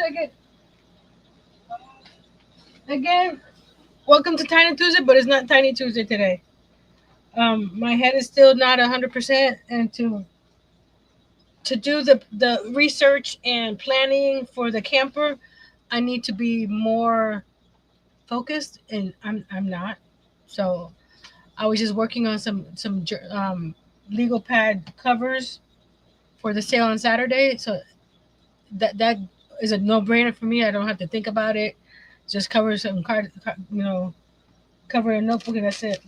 second. Again, welcome to Tiny Tuesday, but it's not Tiny Tuesday today. My head is still not 100%, and to do the research and planning for the camper, I need to be more focused, and I'm not. So I was just working on some legal pad covers for the sale on Saturday. So that is a no brainer for me. I don't have to think about it. Just cover some cover a notebook, and that's it.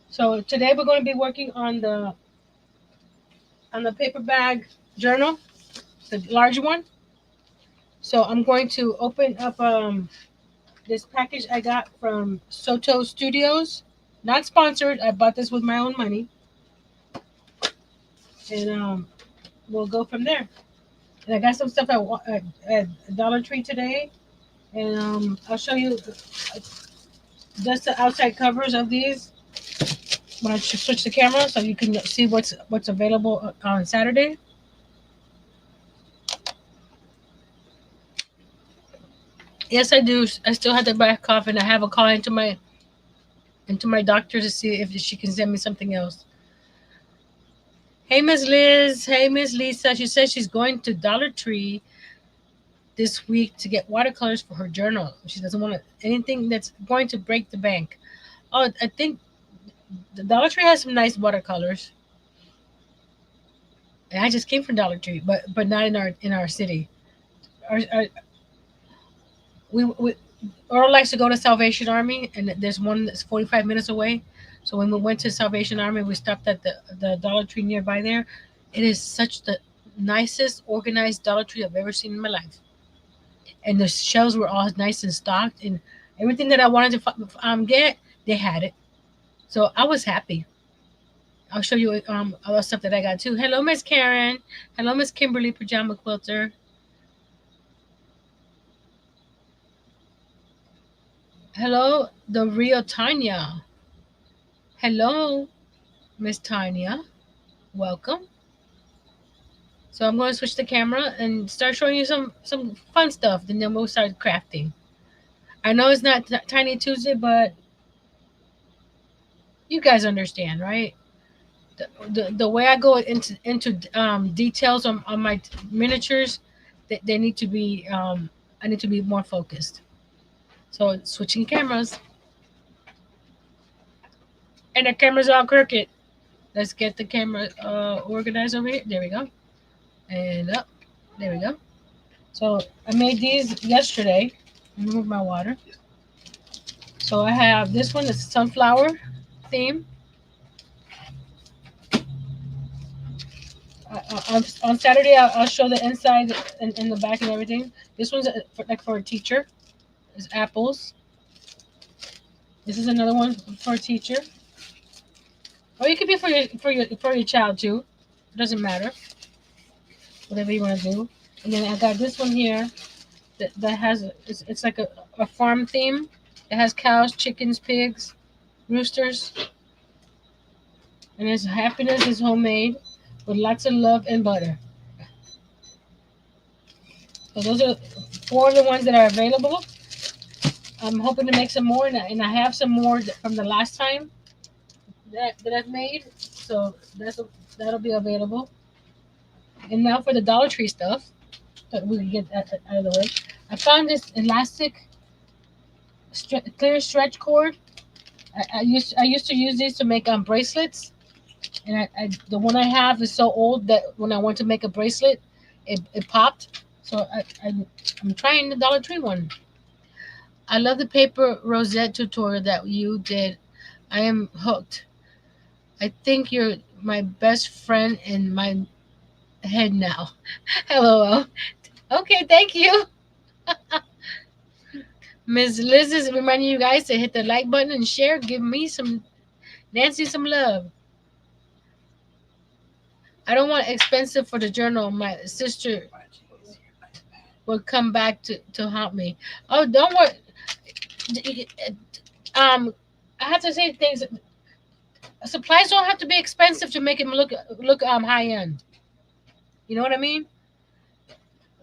So today we're going to be working on the paper bag journal, the large one. So I'm going to open up this package I got from Soto Studios. Not sponsored. I bought this with my own money, and we'll go from there. And I got some stuff at Dollar Tree today, and I'll show you just the outside covers of these when I switch the camera, so you can see what's available on Saturday. Yes, I do. I still have the back cough, and I have a call into my doctor to see if she can send me something else. Hey, Miss Liz. Hey, Miss Lisa. She says she's going to Dollar Tree this week to get watercolors for her journal. She doesn't want anything that's going to break the bank. Oh, I think the Dollar Tree has some nice watercolors. And I just came from Dollar Tree, but not in our city. Our we Earl likes to go to Salvation Army, and there's one that's 45 minutes away. So when we went to Salvation Army, we stopped at the Dollar Tree nearby there. It is such the nicest organized Dollar Tree I've ever seen in my life, and the shelves were all nice and stocked, and everything that I wanted to get, they had it. So I was happy. I'll show you other stuff that I got too. Hello, Miss Karen. Hello, Miss Kimberly, pajama quilter. Hello, the real Tanya. Hello, Miss Tanya. Welcome. So I'm going to switch the camera and start showing you some fun stuff. And then we'll start crafting. I know it's not Tiny Tuesday, but you guys understand, right? The way I go into details on my miniatures, they need to be I need to be more focused. So switching cameras, and the camera's all crooked. Let's get the camera organized over here. There we go. And up. There we go. So I made these yesterday. Remove my water. So I have this one. It's sunflower theme. On Saturday, I'll show the inside and the back and everything. This one's for a teacher. It's apples. This is another one for a teacher. Or it could be for your child too. It doesn't matter. Whatever you want to do. And then I got this one here that has it's like a farm theme. It has cows, chickens, pigs, roosters, and its happiness is homemade with lots of love and butter. So those are four of the ones that are available. I'm hoping to make some more, and I have some more from the last time that I've made. So that'll be available. And now for the Dollar Tree stuff that we can get out of the way. I found this elastic clear stretch cord. I used to use these to make bracelets, and the one I have is so old that when I want to make a bracelet, it popped. So I'm trying the Dollar Tree one. I love the paper rosette tutorial that you did. I am hooked. I think you're my best friend in my head now. LOL. Okay, thank you. Miss Liz is reminding you guys to hit the like button and share. Give me Nancy some love. I don't want expensive for the journal. My sister will come back to haunt me. Oh, don't worry. I have to say things. Supplies don't have to be expensive to make them look high end. You know what I mean?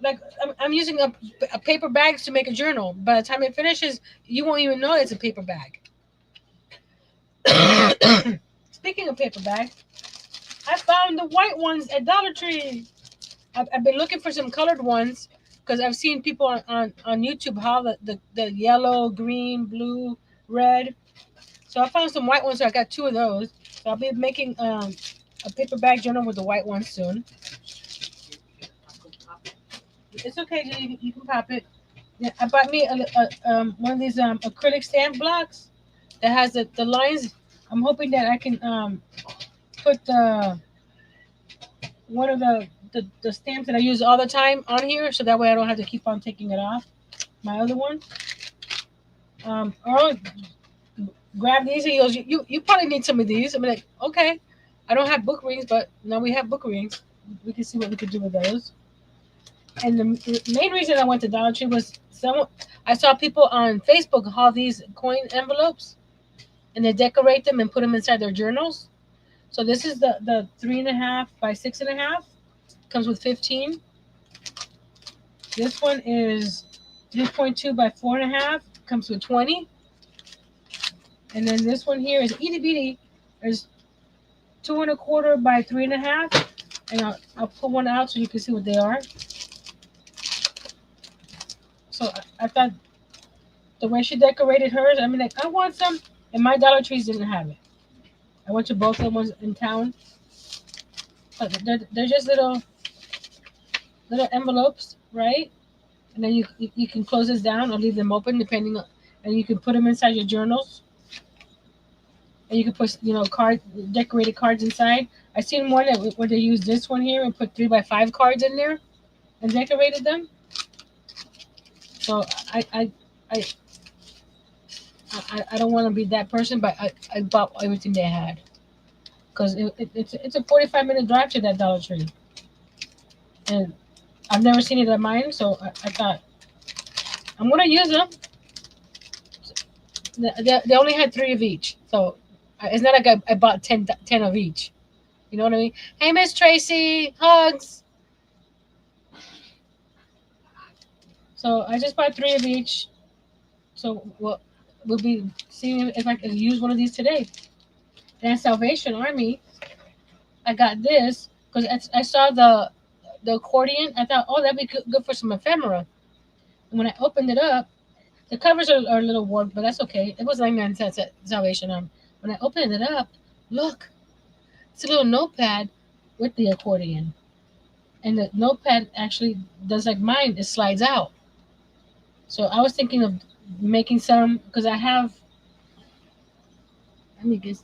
like I'm using a paper bags to make a journal. By the time it finishes, you won't even know it's a paper bag. Speaking of paper bag, I found the white ones at Dollar Tree. I've been looking for some colored ones because I've seen people on YouTube how the yellow, green, blue, red. So I found some white ones. So I got two of those. So I'll be making a paper bag journal with the white ones soon. It's okay, you can pop it. Yeah, I bought me one of these acrylic stamp blocks that has the lines. I'm hoping that I can put one of the stamps that I use all the time on here, so that way I don't have to keep on taking it off. My other one. Earl grabbed these. He goes, you probably need some of these. I'm like, okay. I don't have book rings, but now we have book rings. We can see what we could do with those. And the main reason I went to Dollar Tree was I saw people on Facebook haul these coin envelopes, and they decorate them and put them inside their journals. So this is the 3.5 by 6.5. Comes with 15. This one is 3.2 by 4.5. Comes with 20. And then this one here is itty bitty. There's 2.25 by 3.5. And I'll pull one out so you can see what they are. So I thought the way she decorated hers, I mean, like, I want some, and my Dollar Trees didn't have it. I went to both of the ones in town. But they're just little envelopes, right? And then you can close this down or leave them open depending on, and you can put them inside your journals. And you can put decorated cards inside. I seen one where they used this one here and put 3x5 cards in there and decorated them. So I I don't want to be that person, but I bought everything they had because it's a 45-minute drive to that Dollar Tree, and I've never seen it at mine, so I thought I'm gonna use them. They only had three of each, so it's not like I bought 10 of each. You know what I mean? Hey, Miss Tracy, hugs. So I just bought three of each. So we'll be seeing if I can use one of these today. And Salvation Army, I got this because I saw the accordion. I thought, oh, that'd be good for some ephemera. And when I opened it up, the covers are a little worn, but that's okay. It was 99 cents at Salvation Army. When I opened it up, look, it's a little notepad with the accordion. And the notepad actually does like mine, it slides out. So I was thinking of making some because I have, let me guess,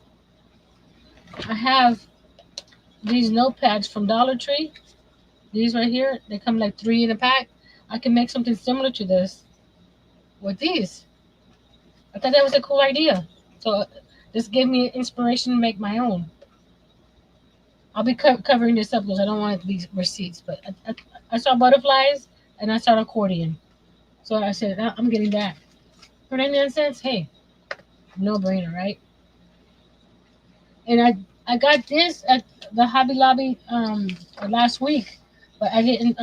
I have these notepads from Dollar Tree. These right here, they come like 3 in a pack. I can make something similar to this with these. I thought that was a cool idea. So this gave me inspiration to make my own. I'll be covering this up because I don't want it to be receipts. But I saw butterflies and I saw an accordion. So I said, I'm getting that. For 99 cents, hey, no brainer, right? And I got this at the Hobby Lobby last week, but I didn't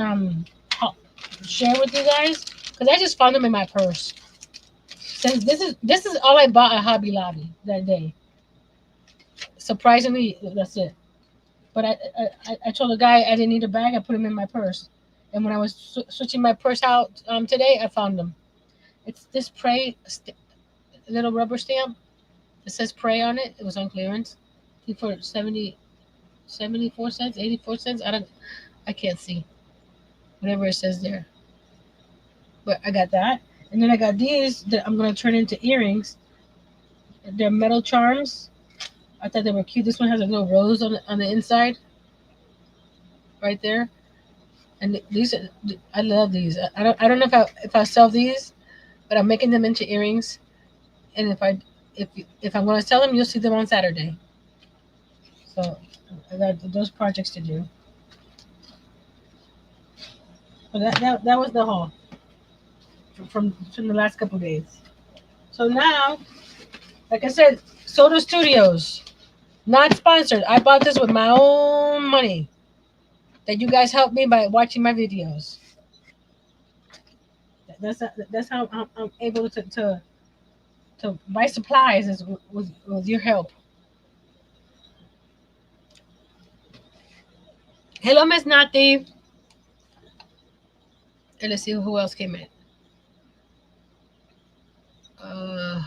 share with you guys because I just found them in my purse. Since this is all I bought at Hobby Lobby that day. Surprisingly, that's it. But I told the guy I didn't need a bag. I put them in my purse, and when I was switching my purse out today, I found them. It's this little rubber stamp. It says Pray on it. It was on clearance for 74 cents, 84 cents. I can't see whatever it says there. But I got that. And then I got these that I'm going to turn into earrings. They're metal charms. I thought they were cute. This one has a little rose on the inside. Right there. And these I love these. I don't know if I sell these, but I'm making them into earrings. And if I'm going to sell them, you'll see them on Saturday. So I got those projects to do. So that was the haul from the last couple of days. So now, like I said, Soto Studios, not sponsored. I bought this with my own money that you guys helped me by watching my videos. That's how I'm able to buy supplies is with your help. Hello, Miss Nati. And let's see who else came in. Uh,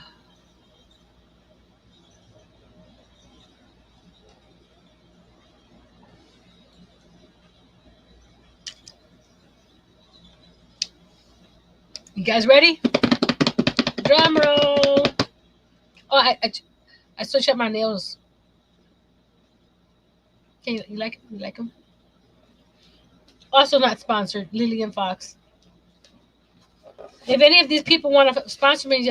you guys ready? Drum roll. Oh, I switched up my nails. Can you like you like them? Also not sponsored. Lillian Fox. If any of these people want to sponsor me,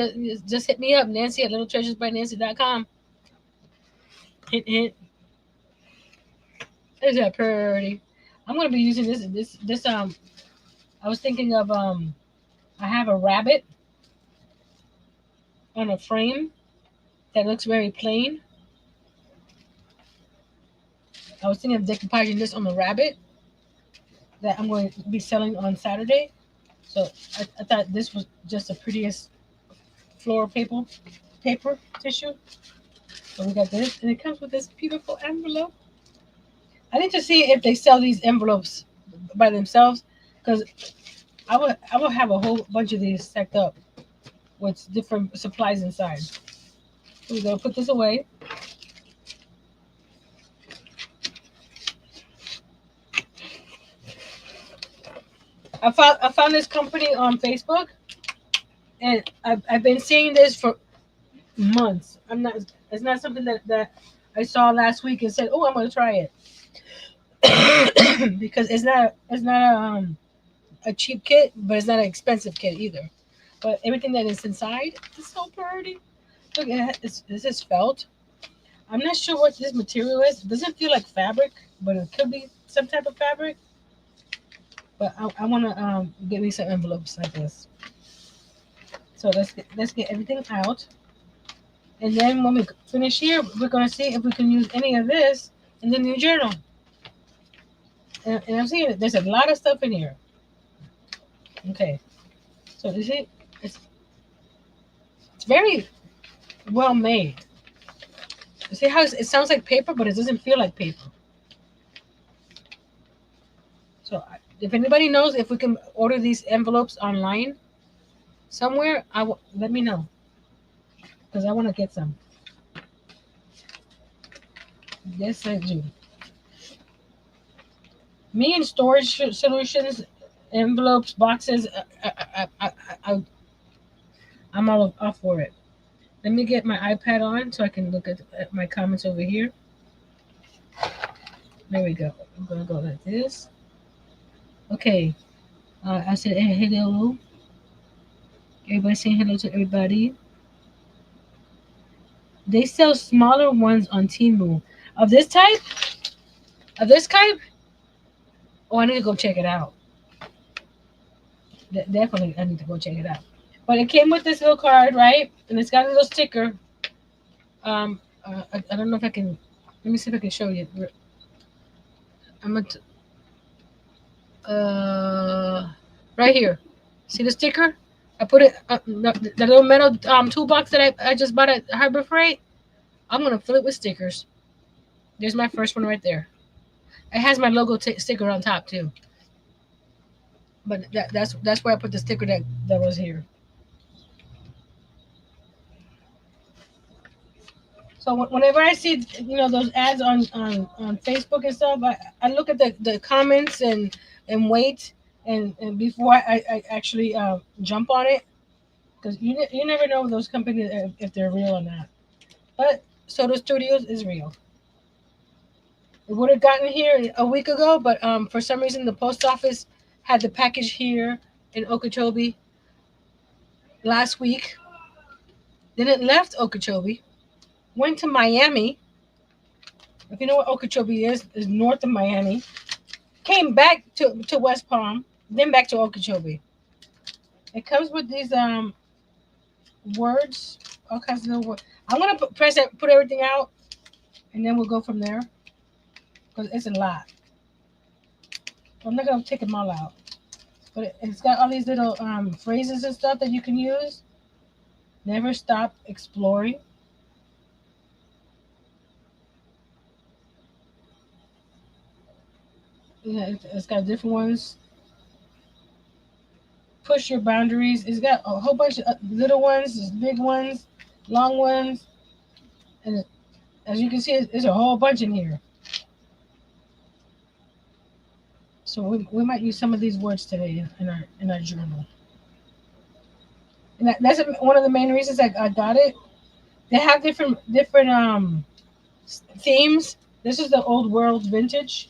just hit me up. Nancy at littletreasuresbynancy.com. Hint hint. Is that pretty? I'm gonna be using this. I was thinking of I have a rabbit on a frame that looks very plain. I was thinking of decoupaging this on the rabbit that I'm going to be selling on Saturday. So I thought this was just the prettiest floral paper tissue. So we got this, and it comes with this beautiful envelope. I need to see if they sell these envelopes by themselves, because I will have a whole bunch of these stacked up with different supplies inside. So we're gonna put this away. I found this company on Facebook, and I've been seeing this for months. I'm not. It's not something that I saw last week and said, "Oh, I'm gonna try it," because it's not a cheap kit, but it's not an expensive kit either. But everything that is inside is so pretty. Look at it. This is felt. I'm not sure what this material is. It doesn't feel like fabric, but it could be some type of fabric. But I want to get me some envelopes like this. So let's get everything out, and then when we finish here, we're gonna see if we can use any of this in the new journal. And I'm seeing that there's a lot of stuff in here. Okay, so you see, it's very well made. You see how it sounds like paper, but it doesn't feel like paper. So if anybody knows if we can order these envelopes online somewhere, let me know because I want to get some. Yes, I do. Me and storage solutions, envelopes, boxes. I, I'm all off for it. Let me get my iPad on so I can look at my comments over here. There we go. I'm gonna go like this. Okay. I said hello. Everybody saying hello to everybody. They sell smaller ones on Temu. Of this type? Of this type? Oh, I need to go check it out. Definitely, I need to go check it out. But it came with this little card, right? And it's got a little sticker. I don't know if I can. Let me see if I can show you. I'm gonna. Right here. See the sticker? I put it the little metal toolbox that I just bought at Harbor Freight. I'm gonna fill it with stickers. There's my first one right there. It has my logo sticker on top too. But that's where I put the sticker that was here. So whenever I see those ads on Facebook and stuff, I look at the comments and wait and before I actually jump on it because you never know those companies if they're real or not. But Soto Studios is real. It would have gotten here a week ago, but for some reason the post office had the package here in Okeechobee last week. Then it left Okeechobee, went to Miami. If you know what Okeechobee is north of Miami. Came back to West Palm, then back to Okeechobee. It comes with these words, all kinds of little words. I'm gonna put everything out, and then we'll go from there because it's a lot. I'm not gonna take them all out, But it's got all these little phrases and stuff that you can use. Never stop exploring. Yeah, it's got different ones. Push your boundaries. It's got a whole bunch of little ones, there's big ones, long ones, and as you can see, there's a whole bunch in here. So we might use some of these words today in our journal. And that's one of the main reasons I got it. They have different themes. This is the old world vintage.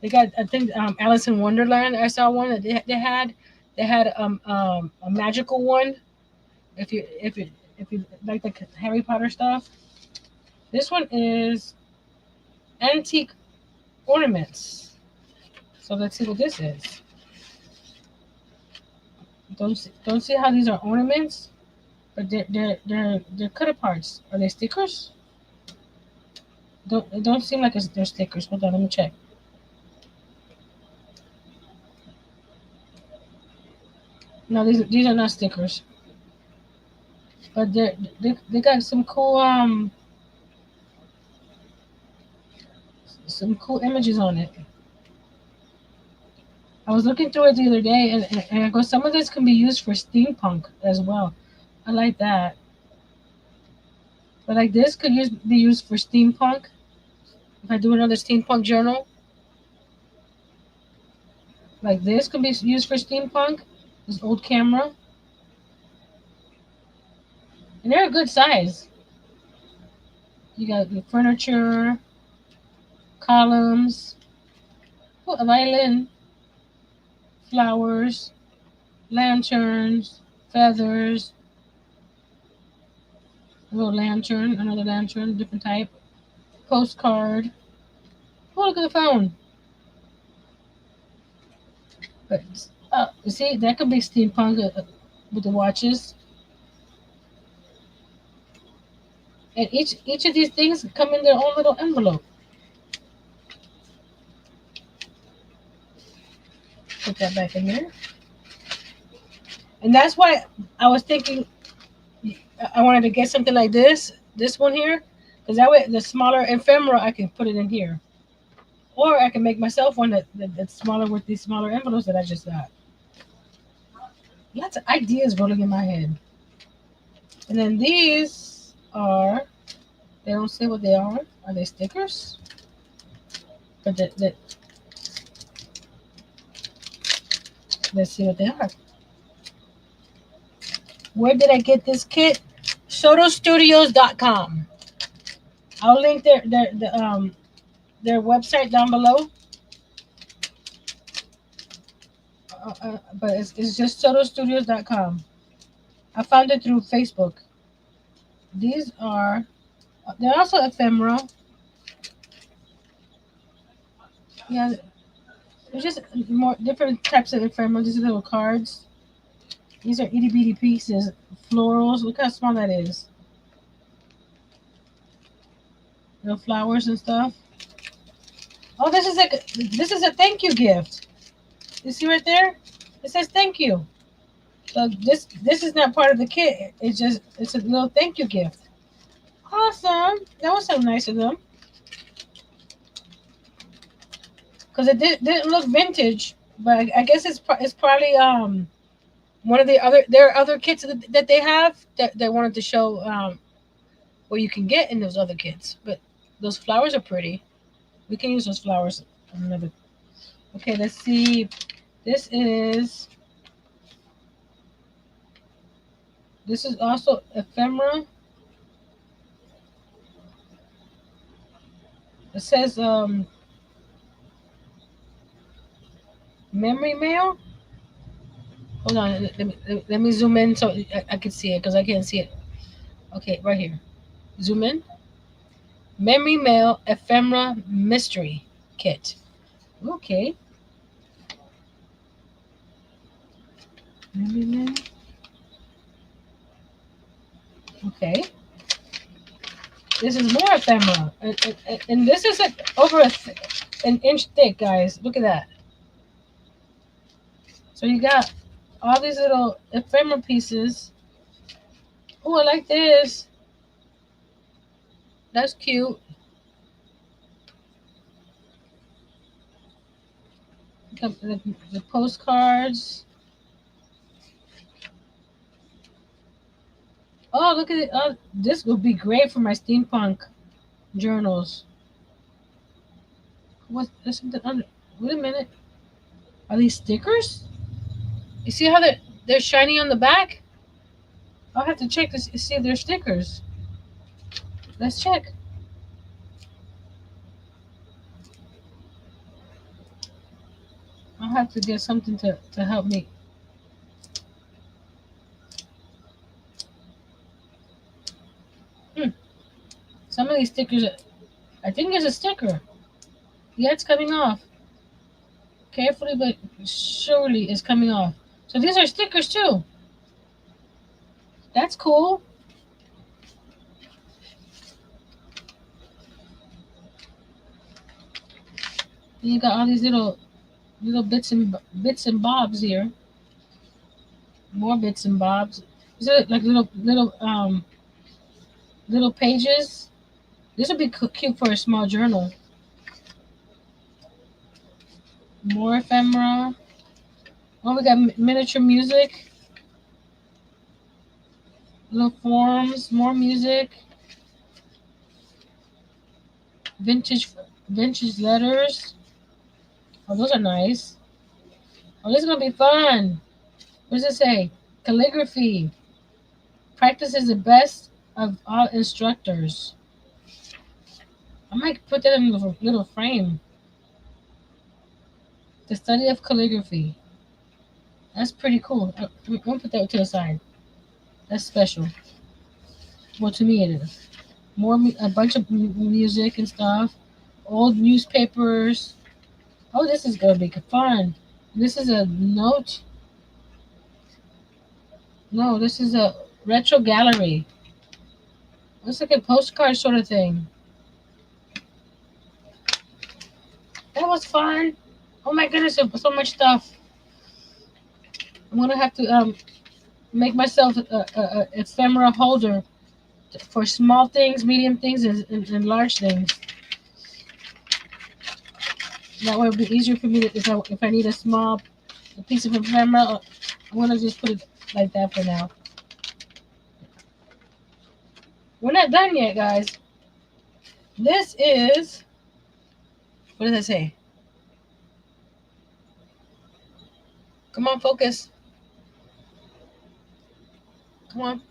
They got, I think, Alice in Wonderland. I saw one that they had a magical one. If you like the Harry Potter stuff, this one is antique ornaments. So let's see what this is. Don't see how these are ornaments, but they're cut aparts. Are they stickers? It don't seem like they're stickers. Hold on, let me check. No, these are not stickers, but they got some cool images on it. I was looking through it the other day, and I go, some of this can be used for steampunk as well. I like that. But like this could be used for steampunk. If I do another steampunk journal, like this could be used for steampunk. This old camera, and they're a good size. You got the furniture, columns, a violin, flowers, lanterns, feathers, a little lantern, another lantern, different type, postcard. Oh, look at the phone. But you see, that could be steampunk with the watches. And each of these things come in their own little envelope. Put that back in there. And that's why I was thinking I wanted to get something like this one here, because that way the smaller ephemera I can put it in here, or I can make myself one that's smaller with these smaller envelopes that I just got. Lots of ideas rolling in my head. And then these are, they don't say what they are. Are they stickers? But let's see what they are. Where did I get this kit? Sotostudios.com. I'll link their website down below. But it's just sotostudios.com. I found it through Facebook. These are, they're also ephemera. Yeah, there's just more different types of ephemera. These are little cards. These are itty bitty pieces, florals. Look how small that is. Little flowers and stuff. Oh, this is a thank you gift. You see right there? It says thank you. So this is not part of the kit. It's a little thank you gift. Awesome. That was so nice of them. Because it didn't look vintage, but I guess it's probably one of there are other kits that they have that they wanted to show what you can get in those other kits. But those flowers are pretty. We can use those flowers on another. Okay, let's see. This is also ephemera. It says memory mail. Hold on, let me zoom in so I can see it because I can't see it. Okay, right here. Zoom in. Memory mail ephemera mystery kit. Okay. Memory mail. Okay. This is more ephemera, and this is over an inch thick, guys. Look at that. So you got all these little ephemera pieces. Oh, I like this. That's cute. The postcards. Oh, look at it. Oh, this would be great for my steampunk journals. What? There's something under. Wait a minute. Are these stickers? You see how they're shiny on the back? I'll have to check to see if they're stickers. Let's check. I'll have to get something to help me. Hmm. Some of these stickers, I think there's a sticker. Yeah, it's coming off. Carefully, but surely it's coming off. So these are stickers too. That's cool. And you got all these little bits and bobs here. More bits and bobs. These are like little pages. This would be cute for a small journal. More ephemera. Oh, we got miniature music. Little forms. More music. Vintage vintage letters. Oh, those are nice. Oh, this is gonna be fun. What does it say? Calligraphy. Practice is the best of all instructors. I might put that in a little frame. The study of calligraphy. That's pretty cool. I'm gonna put that to the side. That's special. Well, to me it is. A bunch of music and stuff. Old newspapers. Oh, this is gonna be fun. This is a note. No, this is a retro gallery. Looks like a postcard sort of thing. That was fun. Oh my goodness, so much stuff. I'm gonna have to make myself a ephemera holder for small things, medium things, and large things. That way it'll be easier for me to, if I need a piece of ephemera, I'm gonna just put it like that for now. We're not done yet, guys. This is, what does that say? Come on, focus. Come on.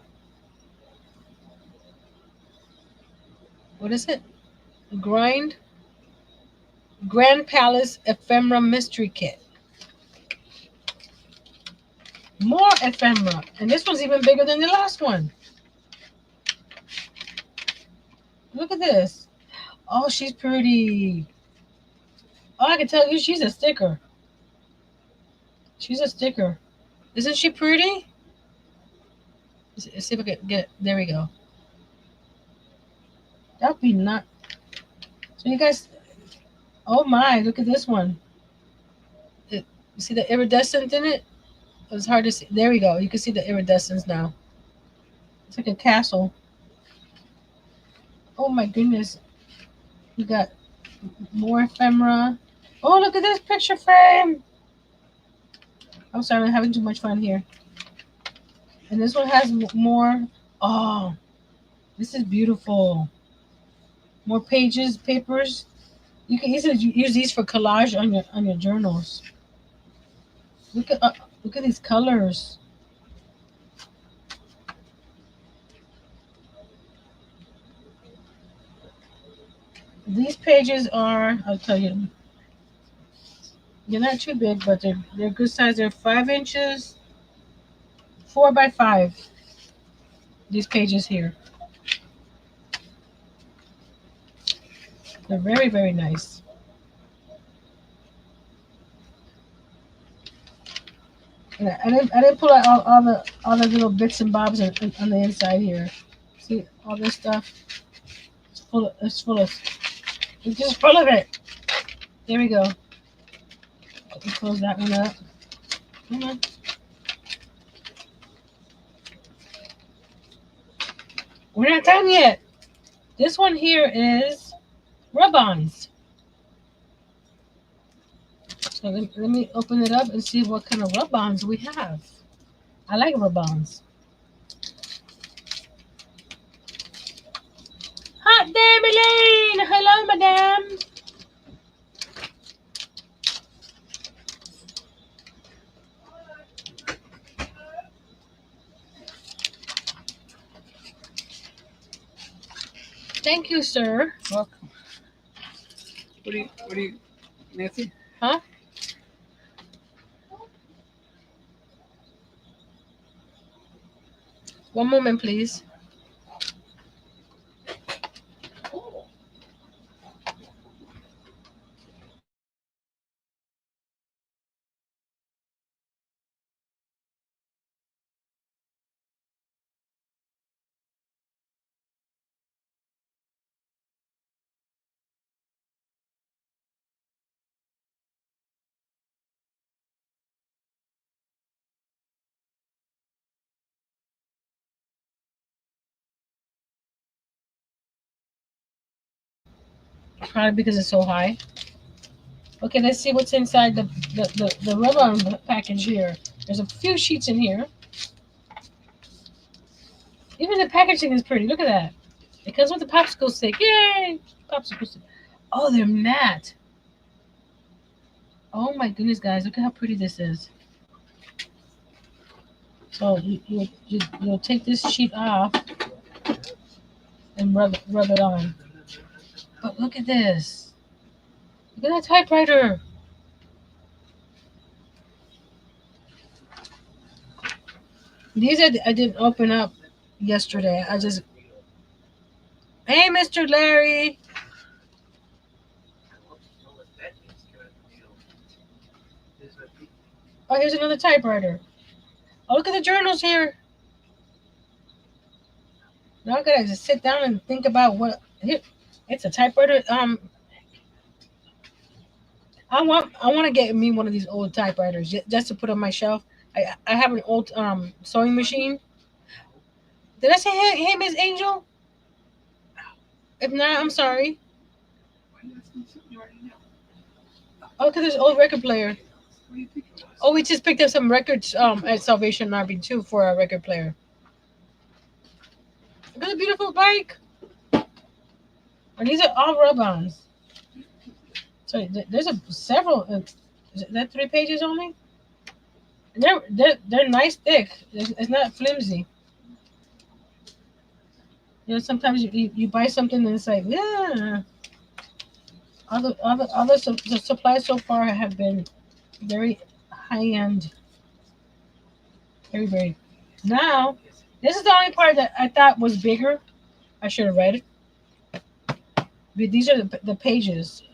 What is it? Grind Grand Palace Ephemera Mystery Kit. More ephemera. And this one's even bigger than the last one. Look at this. Oh, she's pretty. Oh, I can tell you she's a sticker. She's a sticker. Isn't she pretty? Let's see if I can get it. There we go. That'd be not. So you guys, oh my, look at this one. You see the iridescent in it? It's hard to see. There we go. You can see the iridescence now. It's like a castle. Oh my goodness. You got more ephemera. Oh, look at this picture frame. I'm sorry, I'm having too much fun here. And this one has more. Oh, this is beautiful. More pages, papers. You can easily use these for collage on your journals. Look at these colors. These pages are, I'll tell you, they're not too big, but they're good size. They're 5 inches, 4 by 5. These pages here, they're very, very nice. And I didn't pull out all the little bits and bobs on the inside here. See all this stuff? It's just full of it. There we go. Let me close that one up. Come on. We're not done yet. This one here is rub-ons. So let me open it up and see what kind of rub-ons we have. I like rub-ons. Hot damn Elaine! Hello, madam. Thank you, sir. Welcome. What do you, Nancy? Huh? One moment, please. Probably because it's so high. Okay, let's see what's inside the rub-on package here. There's a few sheets in here. Even the packaging is pretty. Look at that. It comes with a popsicle stick. Yay! Popsicle stick. Oh, they're matte. Oh my goodness, guys. Look at how pretty this is. So you'll take this sheet off and rub it on. But look at this. Look at that typewriter. These I didn't open up yesterday. I just. Hey, Mr. Larry. Oh, here's another typewriter. Oh, look at the journals here. Now I gotta just sit down and think about what. Here, it's a typewriter. I want to get me one of these old typewriters just to put on my shelf. I have an old sewing machine. Did I say hey Miss Angel? If not, I'm sorry. Oh, because there's old record player. Oh, we just picked up some records at Salvation Army too for our record player. Look at the beautiful bike. And these are all rub-ons. So there's several. Is that 3 pages only? And they're nice thick. It's not flimsy. You know, sometimes you buy something and it's like, yeah. The supplies so far have been very high end. Very, very. Now, this is the only part that I thought was bigger. I should have read it. But these are the pages.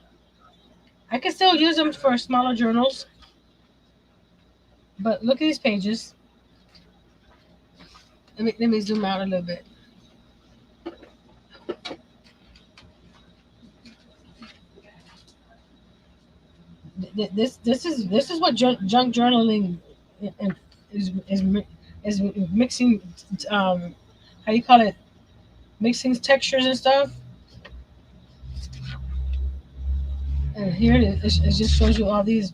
I can still use them for smaller journals. But look at these pages. Let me zoom out a little bit. This is what junk journaling is is mixing. How you call it? Mixing textures and stuff. And here it just shows you all these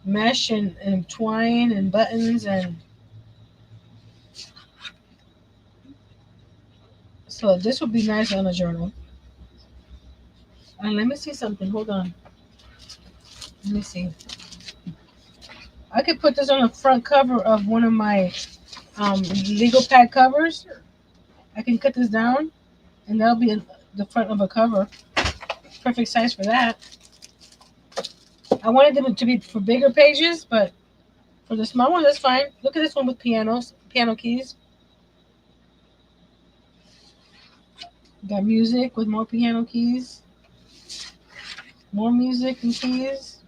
mesh and twine and buttons and so this would be nice on a journal. And let me see something. Hold on. Let me see. I could put this on the front cover of one of my legal pad covers. I can cut this down, and that'll be in the front of a cover. Perfect size for that. I wanted them to be for bigger pages, but for the small one, that's fine. Look at this one with piano keys. Got music with more piano keys. More music and keys.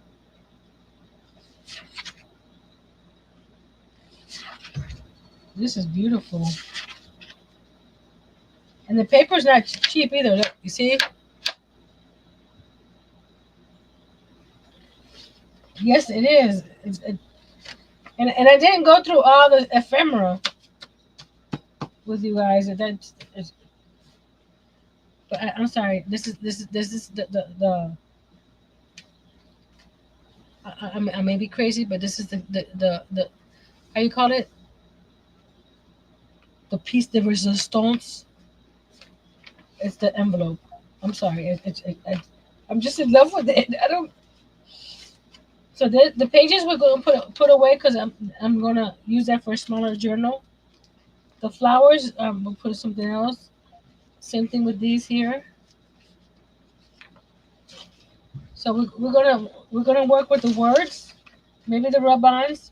This is beautiful. And the paper's not cheap either. Look, you see? Yes, it is. And I didn't go through all the ephemera with you guys. But I'm sorry. This is I may be crazy, but this is the how you call it, the piece de resistance. It's the envelope. I'm sorry. I'm just in love with it. I don't. So the pages we're going to put away because I'm gonna use that for a smaller journal. The flowers we'll put something else. Same thing with these here. So we're gonna work with the words, maybe the rub-ons,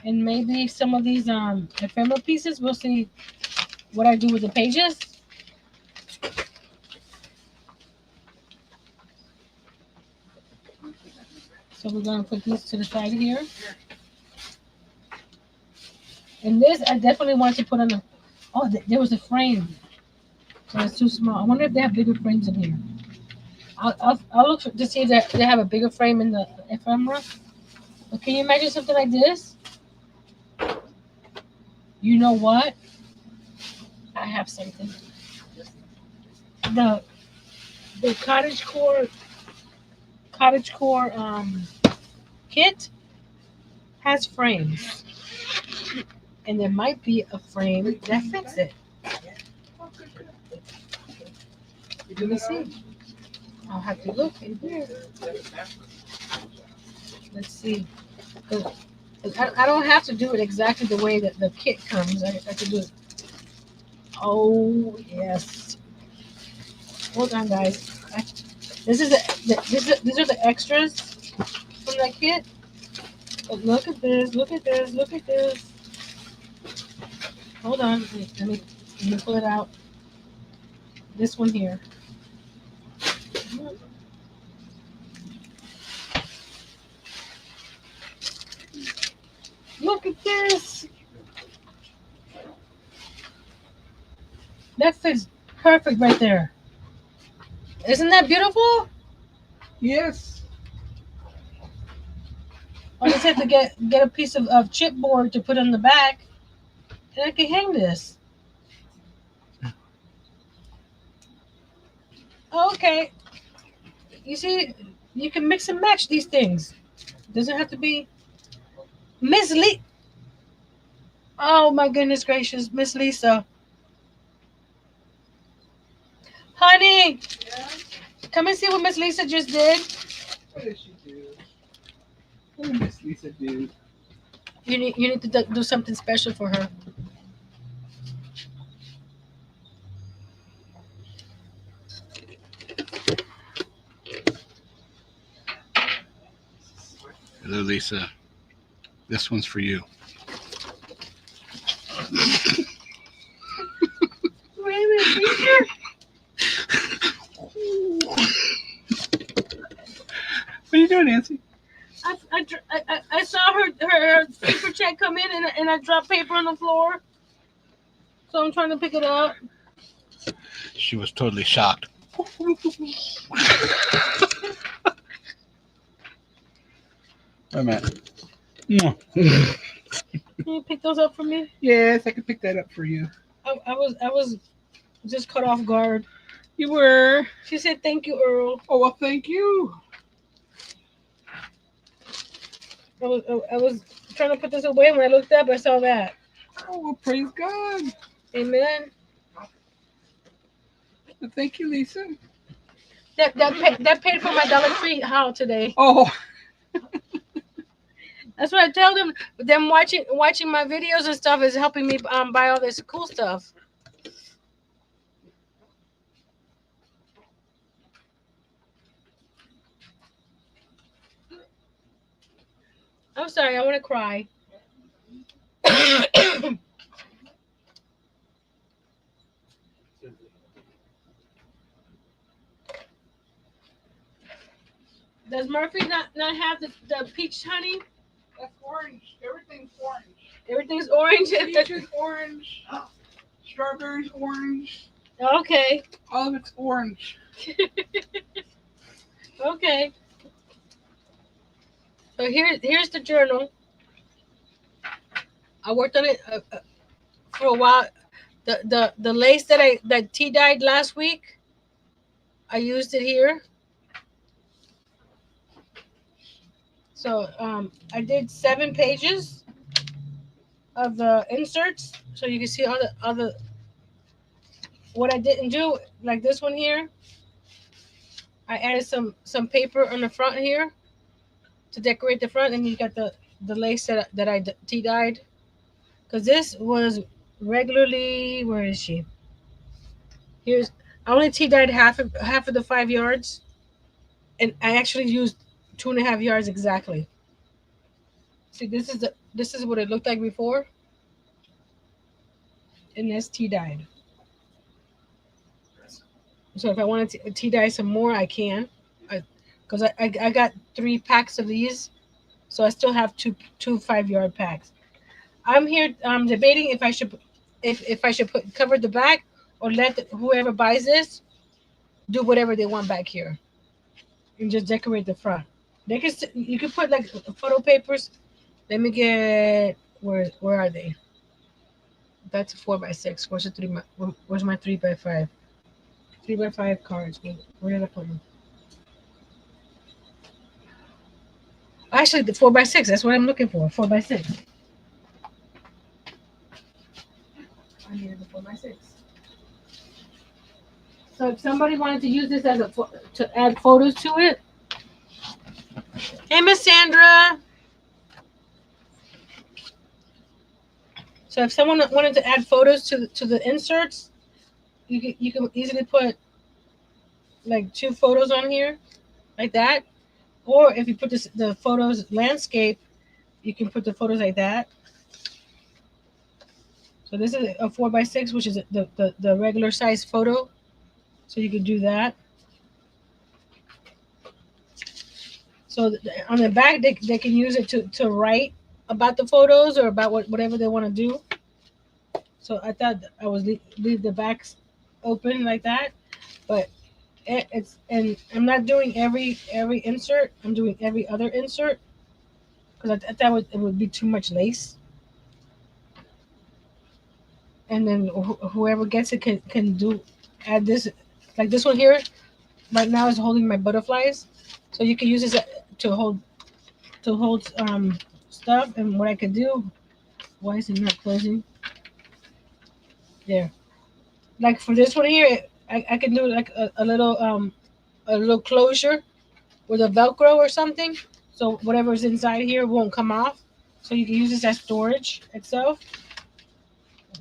and maybe some of these ephemera pieces. We'll see what I do with the pages. So we're gonna put these to the side here. And this I definitely want to put on the. Oh, there was a frame. So it's too small. I wonder if they have bigger frames in here. I'll look to see if they have a bigger frame in the ephemera. But can you imagine something like this? You know what? I have something. The the cottage core kit has frames, and there might be a frame that fits it. Let me see. I'll have to look in here. Let's see. 'Cause I don't have to do it exactly the way that the kit comes. I can do it. Oh yes. Hold on, guys. This is these are the extras from that kit. But look at this. Look at this. Look at this. Hold on. Let me pull it out. This one here. Look at this. That fits perfect right there. Isn't that beautiful? Yes. I just have to get a piece of chipboard to put on the back, and I can hang this. Okay. You see, you can mix and match these things. Doesn't have to be Miss Lee. Oh my goodness gracious, Miss Lisa, honey, Yeah. come and see what Miss Lisa just did. What did she do? What did Miss Lisa do? You need to do something special for her. Hello, Lisa. This one's for you. Wait a minute, Lisa. What are you doing, Nancy? I saw her paper check come in and I dropped paper on the floor. So I'm trying to pick it up. She was totally shocked. Wait a minute. Can you pick those up for me? Yes, I can pick that up for you. I was just caught off guard. You were. She said thank you, Earl. Oh, well, thank you. I was trying to put this away. When I looked up, I saw that. Oh, well, praise God. Amen. Well, thank you, Lisa. That paid for my Dollar Tree haul today. Oh, That's what I tell them. Them watching my videos and stuff is helping me buy all this cool stuff. I'm sorry. I want to cry. Does Murphy not have the peach honey? that's orange. Everything's orange. Everything's orange. Peaches orange. Strawberries orange. Okay. All of it's orange. Okay. So here's the journal. I worked on it for a while. The lace that tea dyed last week, I used it here. So I did 7 pages of the inserts, so you can see all the other. What I didn't do, like this one here, I added some paper on the front here to decorate the front, and you got the lace that I tea dyed. Because this was regularly, where is she? Here's I only tea dyed half of the 5 yards, and I actually used 2.5 yards exactly. See, this is what it looked like before, and this tea dyed. So if I wanted to tea dye some more, I can. Because I got 3 packs of these, so I still have two 5 yard packs. I'm here debating if I should put cover the back or let whoever buys this do whatever they want back here and just decorate the front. You can put like photo papers. Let me get where are they? That's a 4x6. Where's the where's my 3x5? 3x5 cards. Where did I put them? Actually, the 4x6. That's what I'm looking for. 4x6. I needed the 4x6. So if somebody wanted to use this to add photos to it, hey Miss Sandra. So if someone wanted to add photos to the inserts, you can easily put like 2 photos on here like that. Or if you put the photos landscape, you can put the photos like that. So this is a 4x6, which is the regular size photo. So you could do that. So on the back, they can use it to write about the photos or about whatever they want to do. So I thought I was leave the backs open like that, but it's and I'm not doing every insert. I'm doing every other insert because I thought it would be too much lace. And then whoever gets it can do add this, like this one here right now is holding my butterflies, so you can use this to hold stuff. And what I could do, why is it not closing there? Like for this one here, I can do like a little closure with a velcro or something, so whatever's inside here won't come off, so you can use this as storage itself.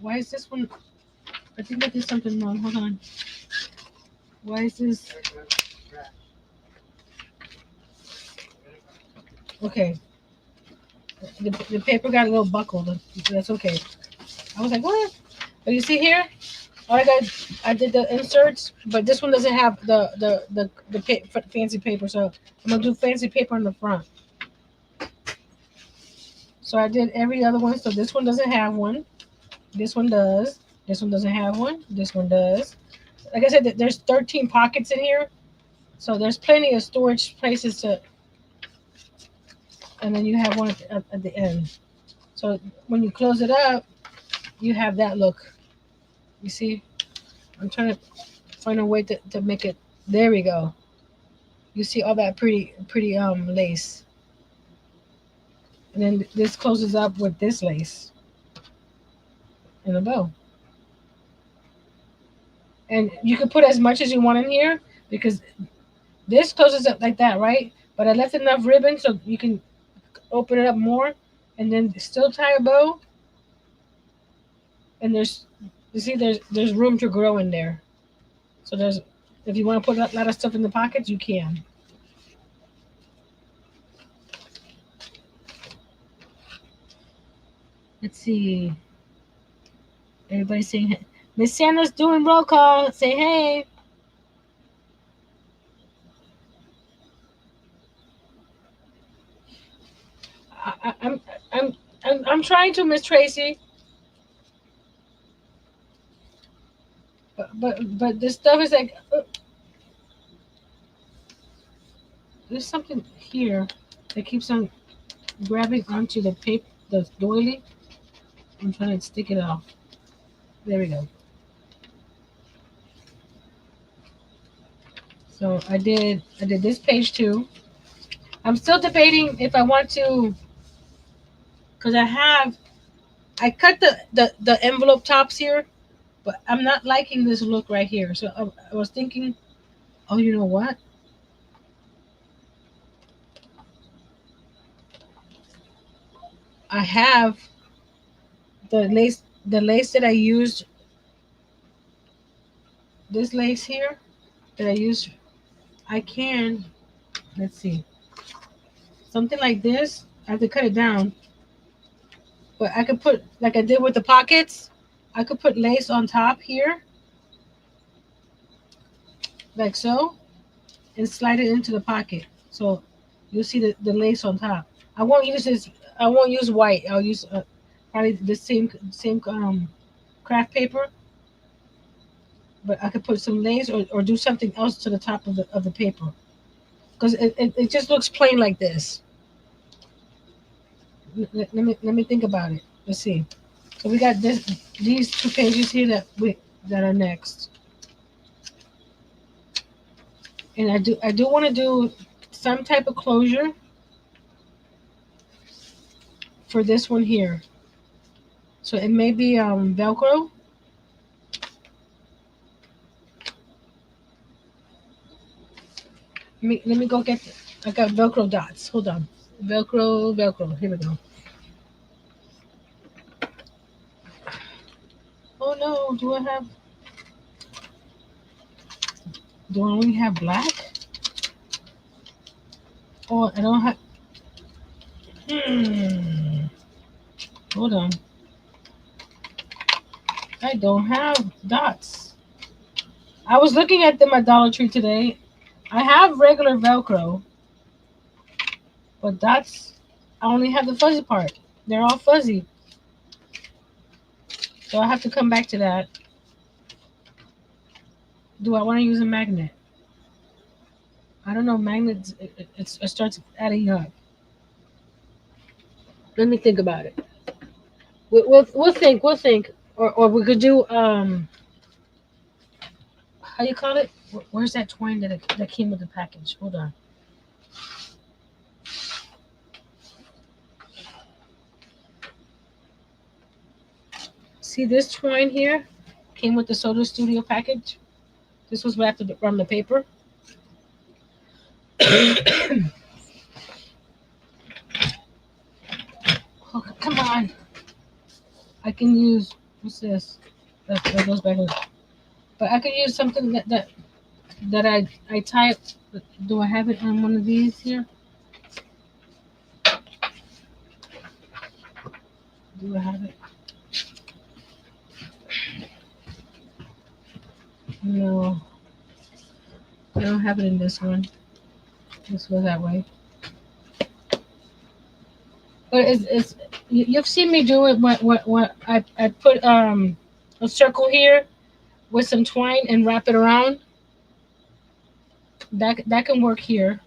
Why is this one, I think I did something wrong, hold on. Why is this, okay, the paper got a little buckled. That's okay. I was like, what? But you see here, all I did the inserts, but this one doesn't have fancy paper, so I'm gonna do fancy paper on the front. So I did every other one. So this one doesn't have one. This one does. This one doesn't have one. This one does. Like I said, there's 13 pockets in here, so there's plenty of storage places to. And then you have one at the end. So when you close it up, you have that look. You see, I'm trying to find a way to make it. There we go. You see all that pretty lace, and then this closes up with this lace and a bow. And you can put as much as you want in here because this closes up like that, right? But I left enough ribbon so you can open it up more, and then still tie a bow. And there's room to grow in there. So if you want to put a lot of stuff in the pockets, you can. Let's see. Everybody saying, Miss Sandra's doing roll call. Say hey. I, I'm I'm I'm trying to, Miss Tracy, but this stuff is like there's something here that keeps on grabbing onto the paper, the doily. I'm trying to stick it off. There we go. So I did this page too. I'm still debating if I want to, because I cut the envelope tops here, but I'm not liking this look right here. So I was thinking, oh, you know what? I have the lace that I used, this lace here that I used. I can, let's see, something like this. I have to cut it down, but I could put, like I did with the pockets, I could put lace on top here, like so, and slide it into the pocket. So you'll see the lace on top. I won't use this. I won't use white. I'll use probably the same craft paper, but I could put some lace or do something else to the top of the paper because it just looks plain like this. Let me think about it. Let's see. So we got these two pages here that are next, and I do want to do some type of closure for this one here. So it may be Velcro. Let me go get. I got Velcro dots. Hold on. Velcro. Here we go. Oh no, do I only have black? Oh, I don't have. Hmm. Hold on. I don't have dots. I was looking at them at Dollar Tree today. I have regular Velcro, but dots. I only have the fuzzy part. They're all fuzzy, so I have to come back to that. Do I want to use a magnet? I don't know. Magnets. It starts adding up. Let me think about it. We'll think. We'll think. Or we could do how you call it? Where's that twine that came with the package? Hold on. See this twine here? Came with the Soto Studio package. This was wrapped around the paper. Oh, come on. I can use what's this? That goes back. But I could use something that I type. Do I have it on one of these here? Do I have it? No, I don't have it in this one. This goes that way. But you've seen me do it when I put a circle here with some twine and wrap it around. That can work here.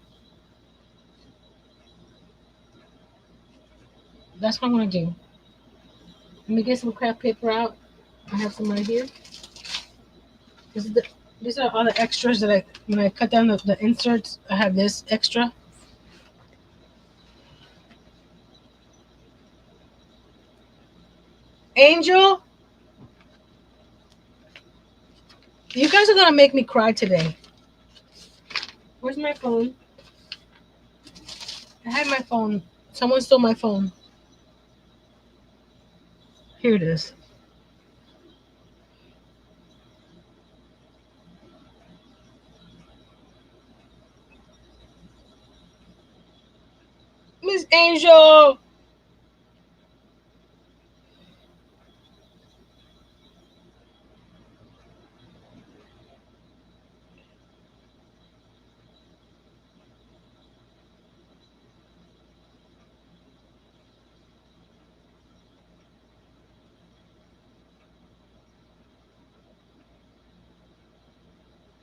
That's what I'm gonna do. Let me get some craft paper out. I have some right here. This is the, these are all the extras that I when I cut down the inserts. I have this extra. Angel, you guys are gonna make me cry today. Where's my phone? I had my phone. Someone stole my phone. Here it is. Miss Angel.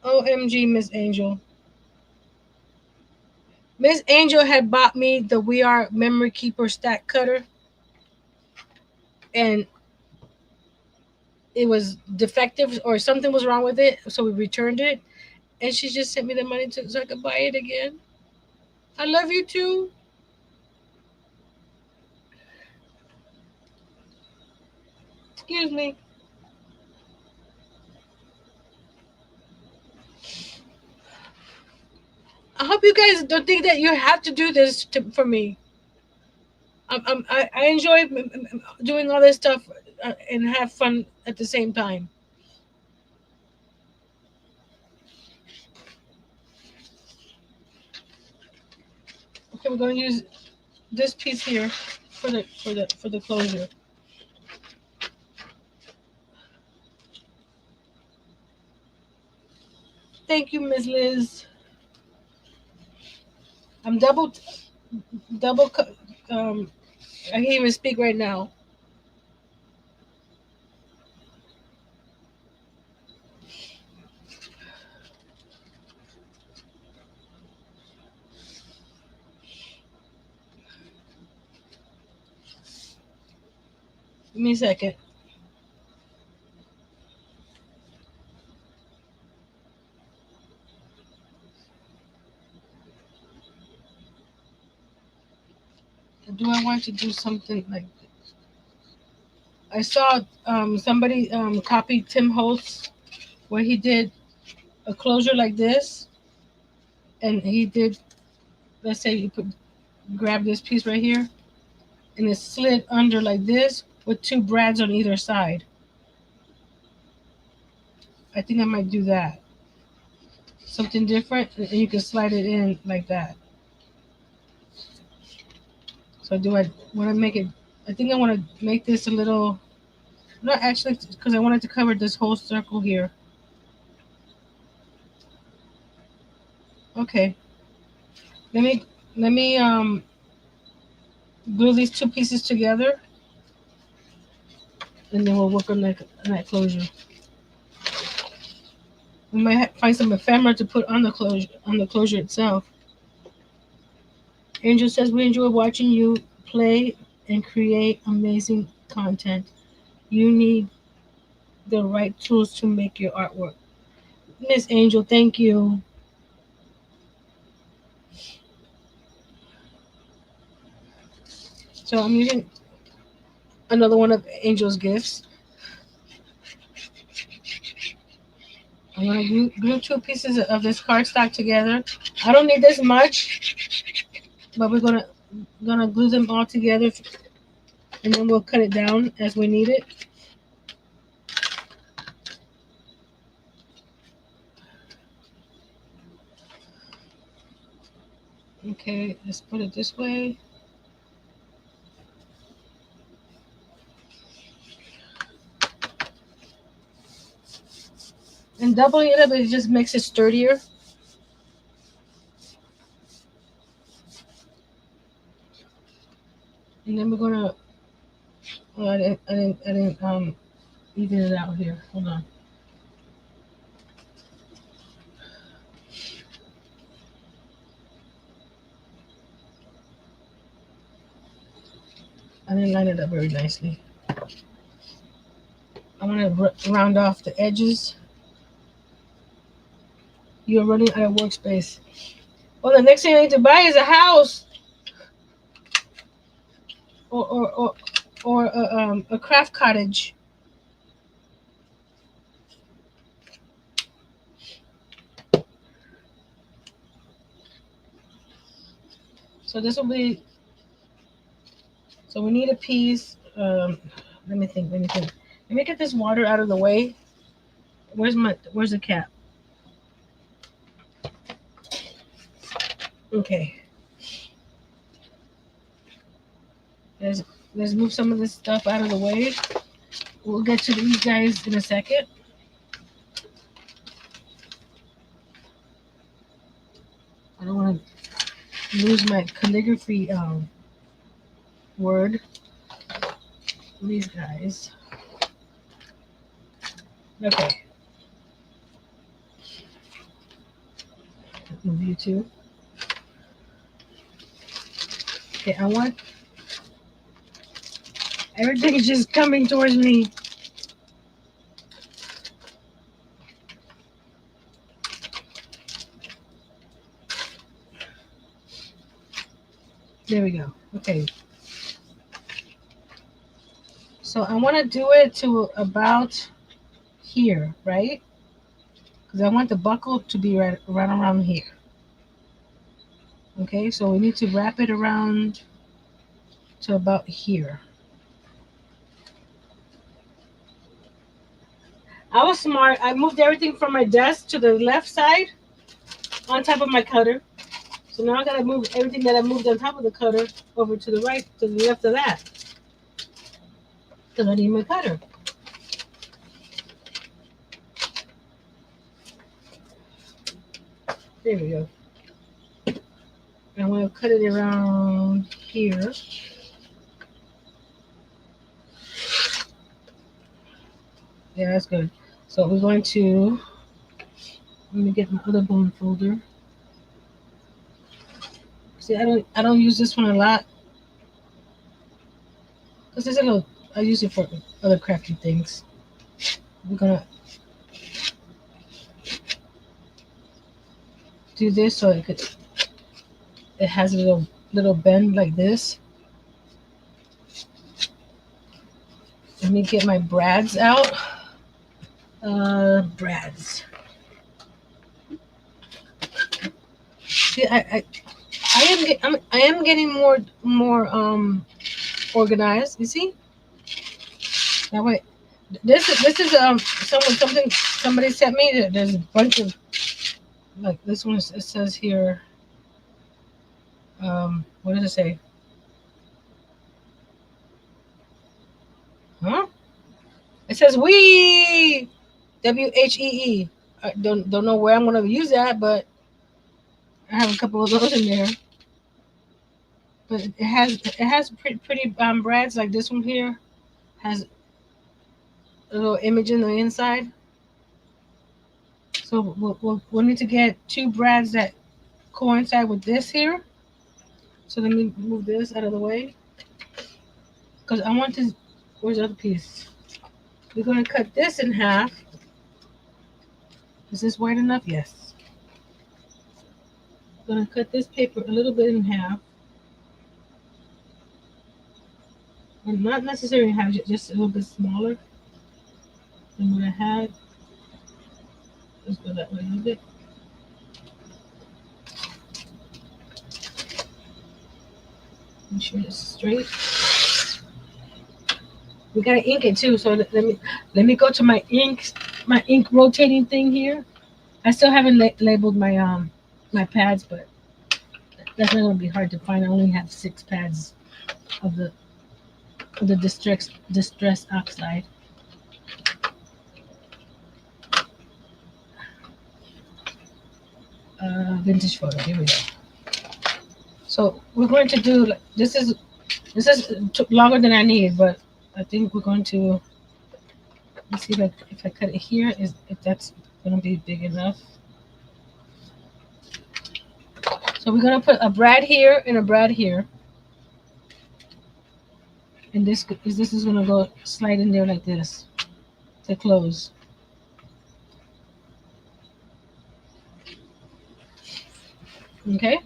OMG, Miss Angel. Miss Angel had bought me the We Are Memory Keeper stack cutter, and it was defective or something was wrong with it, so we returned it, and she just sent me the money so I could buy it again. I love you too. Excuse me. I hope you guys don't think that you have to do this for me. I enjoy doing all this stuff and have fun at the same time. Okay, we're going to use this piece here for the closure. Thank you, Miss Liz. I'm double. I can't even speak right now. Give me a second. Do I want to do something like? I saw somebody copy Tim Holtz where he did a closure like this, and he did. Let's say you put grab this piece right here, and it slid under like this with two brads on either side. I think I might do that. Something different, and you can slide it in like that. So do I want to make it? I think I want to make this a little. Not actually, because I wanted to cover this whole circle here. Okay, let me glue these two pieces together, and then we'll work on that closure. We might find some ephemera to put on the closure itself. Angel says we enjoy watching you play and create amazing content. You need the right tools to make your artwork. Miss Angel, thank you. So I'm using another one of Angel's gifts. I'm gonna glue two pieces of this cardstock together. I don't need this much, but we're gonna glue them all together, and then we'll cut it down as we need it. Okay, let's put it this way. And doubling it up, it just makes it sturdier. And then we're gonna. Oh, I didn't even it out here. Hold on. I didn't line it up very nicely. I'm gonna round off the edges. You're running out of workspace. Well, the next thing I need to buy is a house or a craft cottage. So this will be. So we need a piece. Let me think. Let me think. Let me get this water out of the way. Where's the cap? Okay. Let's let's move some of this stuff out of the way. We'll get to these guys in a second. I don't want to lose my calligraphy word. These guys. Okay. Move you too. Okay, I want everything is just coming towards me. There we go. Okay. So I want to do it to about here, right? Because I want the buckle to be right around here. Okay, so we need to wrap it around to about here. I was smart. I moved everything from my desk to the left side on top of my cutter. So now I gotta move everything that I moved on top of the cutter over to the right, to the left of that. Because I need my cutter. There we go. I'm gonna cut it around here. Yeah, that's good. So we're going to, let me get my other bone folder. See, I don't use this one a lot because it's a little. I use it for other crafty things. We're gonna do this so it has a little bend like this. Let me get my brads out. Brads. See, I am getting more organized. You see that way. This is somebody sent me. There's a bunch of, like this one. It says here. What does it say? Huh? It says we WHEE. I don't know where I'm gonna use that, but I have a couple of those in there. But it has pretty brads like this one here has a little image in the inside. So we'll need to get two brads that coincide with this here. So let me move this out of the way because I want to. Where's the other piece? We're gonna cut this in half. Is this wide enough? Yes. I'm gonna cut this paper a little bit in half. And not necessarily have just a little bit smaller than what I had. Let's go that way a little bit. Make sure it's straight. We gotta ink it too. So let me go to my ink rotating thing here. I still haven't labeled my pads, but that's not gonna be hard to find. I only have 6 pads of the distress oxide. Vintage photo. Here we go. So we're going to do this is took longer than I need, but I think we're going to, let's see if I cut it here, is if that's gonna be big enough. So we're gonna put a brad here and a brad here, and this is gonna go slide in there like this to close. Okay.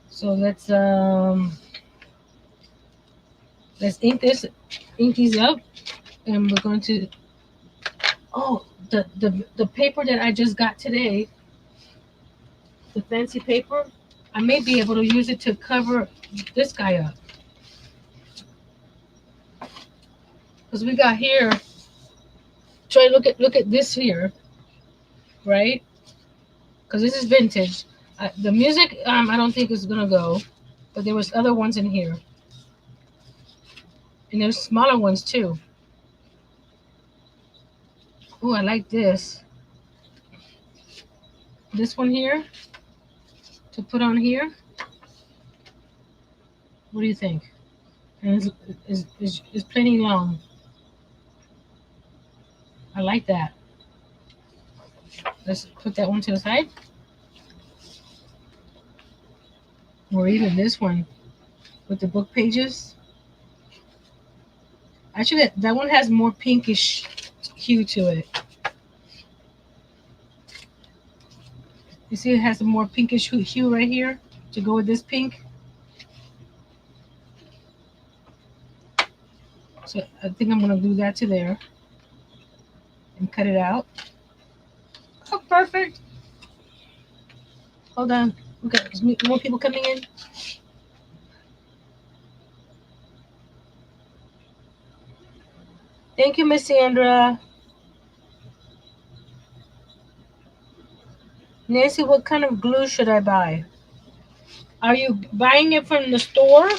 So let's ink these up, and we're going to. Oh, the paper that I just got today, the fancy paper, I may be able to use it to cover this guy up. Because we got here, try look at this here, right? Because this is vintage. The music, I don't think is gonna go, but there was other ones in here, and there's smaller ones too. Oh, I like this. This one here to put on here. What do you think? And it's plenty long. I like that. Let's put that one to the side. Or even this one with the book pages. Actually, that one has more pinkish hue to it. You see, it has a more pinkish hue right here. to go with this pink. So I think I'm gonna do that to there and cut it out. Oh, perfect. Hold on. Okay, there's more people coming in. Thank you, Miss Sandra. Nancy, what kind of glue should I buy? Are you buying it from the store?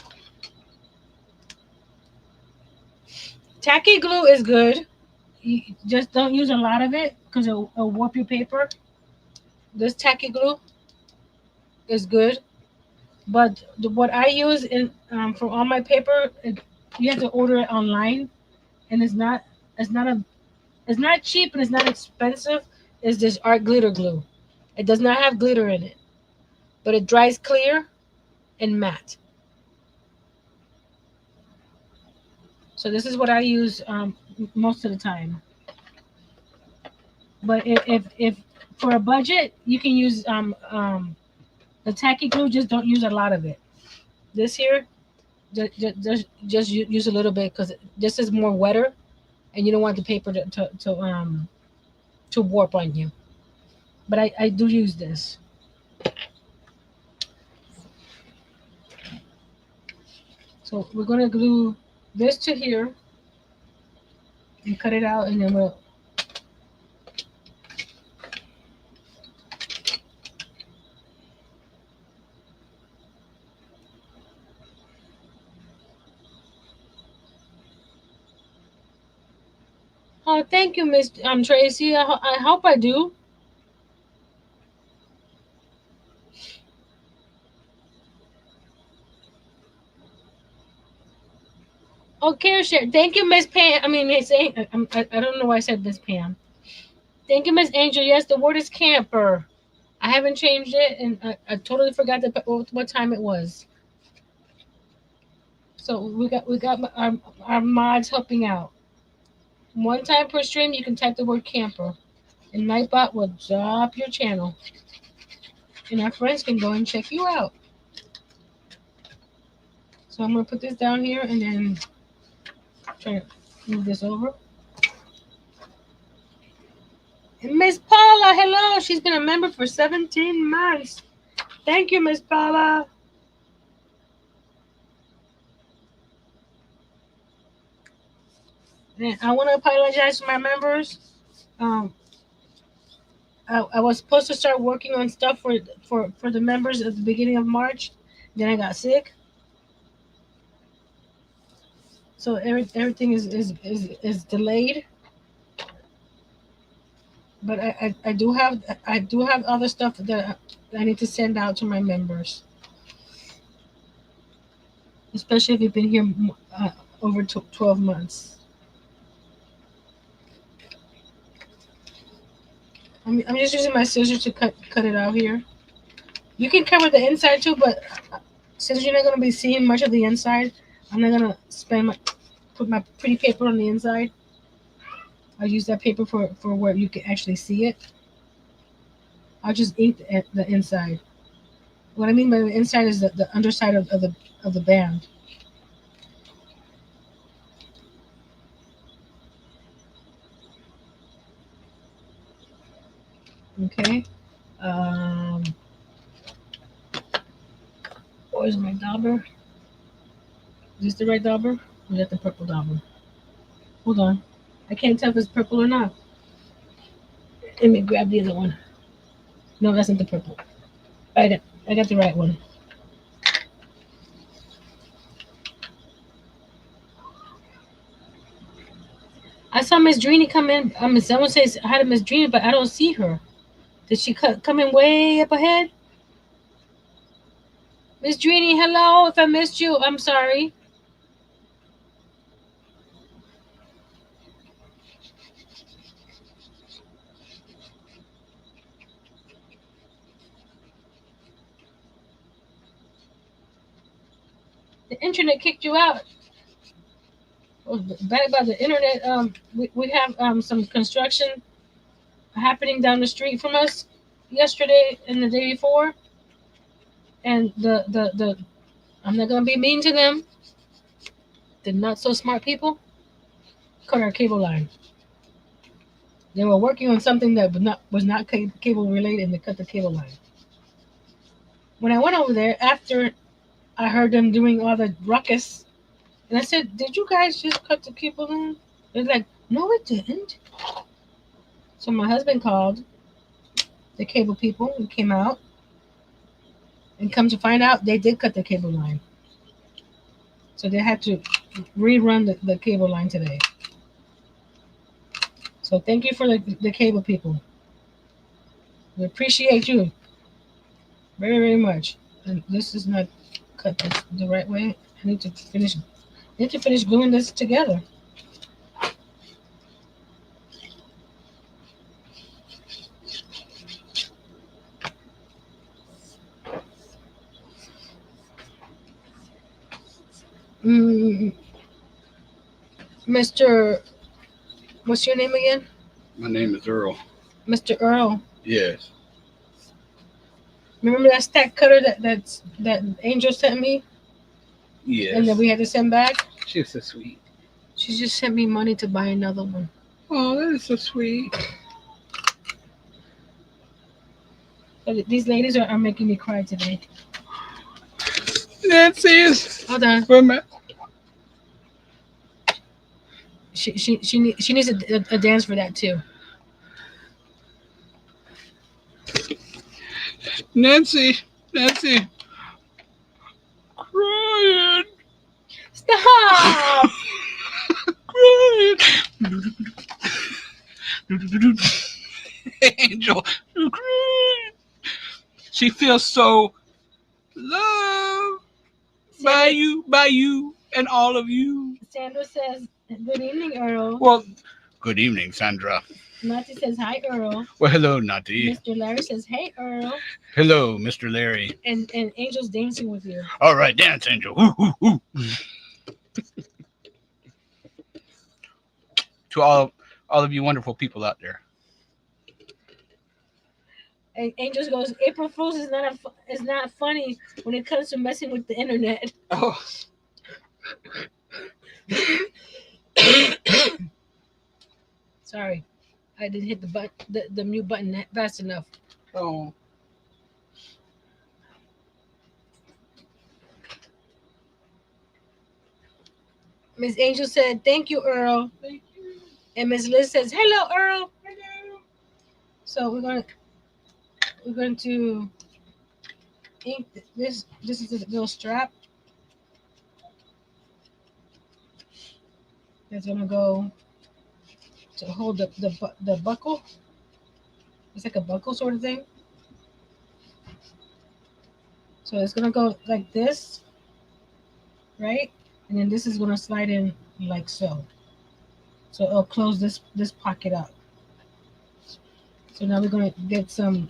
Tacky glue is good. You just don't use a lot of it because it'll warp your paper. This tacky glue is good, but what I use in for all my paper, you have to order it online, and it's not cheap and it's not expensive. It's this art glitter glue. It does not have glitter in it, but it dries clear and matte. So this is what I use most of the time. But if for a budget, you can use the tacky glue. Just don't use a lot of it. This here, just use a little bit because this is more wetter, and you don't want the paper to warp on you. But I do use this. So we're gonna glue this to here and cut it out, and then we'll. Oh, thank you, Miss Tracy. I hope I do. Okay, sure. Thank you, Miss Pam. I mean, Miss. I don't know why I said Miss Pam. Thank you, Miss Angel. Yes, the word is camper. I haven't changed it, and I totally forgot what time it was. So we got our mods helping out. One time per stream, you can type the word camper, and Nightbot will drop your channel, and our friends can go and check you out. So I'm gonna put this down here, and then try to move this over. And Miss Paula, hello. She's been a member for 17 months. Thank you, Miss Paula. And I want to apologize to my members. Um, I was supposed to start working on stuff for the members at the beginning of March. Then I got sick, so everything is delayed. But I do have other stuff that I need to send out to my members, especially if you've been here uh, over 12 months. I'm just using my scissors to cut it out here. You can cover the inside too, but since you're not gonna be seeing much of the inside, I'm not gonna put my pretty paper on the inside. I'll use that paper for where you can actually see it. I'll just ink the inside. What I mean by the inside is the underside of the band. Okay. Um, where's my dauber? Is this the right dauber? Or is that the purple dauber? Hold on. I can't tell if it's purple or not. Let me grab the other one. No, that's not the purple. I got the right one. I saw Miss Dreeny come in. Someone says hi to Miss Dreeny, but I don't see her. Did she come in way up ahead? Miss Dreeny, hello. If I missed you, I'm sorry. The internet kicked you out. Oh, bad about the internet. We have some construction happening down the street from us yesterday and the day before. And the I'm not gonna be mean to them. The not so smart people cut our cable line. They were working on something that was not cable related, and they cut the cable line. When I went over there after I heard them doing all the ruckus, and I said, "Did you guys just cut the cable line?" They're like, "No, it didn't." So my husband called the cable people and came out, and come to find out, they did cut the cable line. So they had to rerun the cable line today. So thank you for the cable people. We appreciate you very, very much. And this is not cut the right way. I need to finish gluing this together. Mm, Mr. What's your name again? My name is Earl. Mr. Earl. Yes. Remember that stack cutter that Angel sent me Yes. and that we had to send back? She's so sweet. She just sent me money to buy another one. Oh, that is so sweet. But these ladies are making me cry today. Nancy is. Hold on. Wait a minute. She needs a dance for that too. Nancy. Nancy. Crying. Stop! Crying. Angel. You're crying. She feels so loved by you, and all of you. Sandra says, "Good evening, Earl." Well, good evening, Sandra. Nati says, "Hi, Earl." Well, hello, Nati. Mr. Larry says, "Hey, Earl." Hello, Mr. Larry. And Angel's dancing with you. All right, dance, Angel. Ooh, ooh, ooh. To all of you wonderful people out there. And Angel goes, "April Fools is not funny when it comes to messing with the internet." Oh. Sorry, I didn't hit the mute button fast enough. Oh. Miss Angel said, "Thank you, Earl." Thank you. And Miss Liz says, "Hello, Earl." Hello. So we're going to ink this. This is a little strap that's gonna go to hold the buckle. It's like a buckle sort of thing. So it's gonna go like this, right? And then this is gonna slide in like so. So it'll close this pocket up. So now we're gonna get some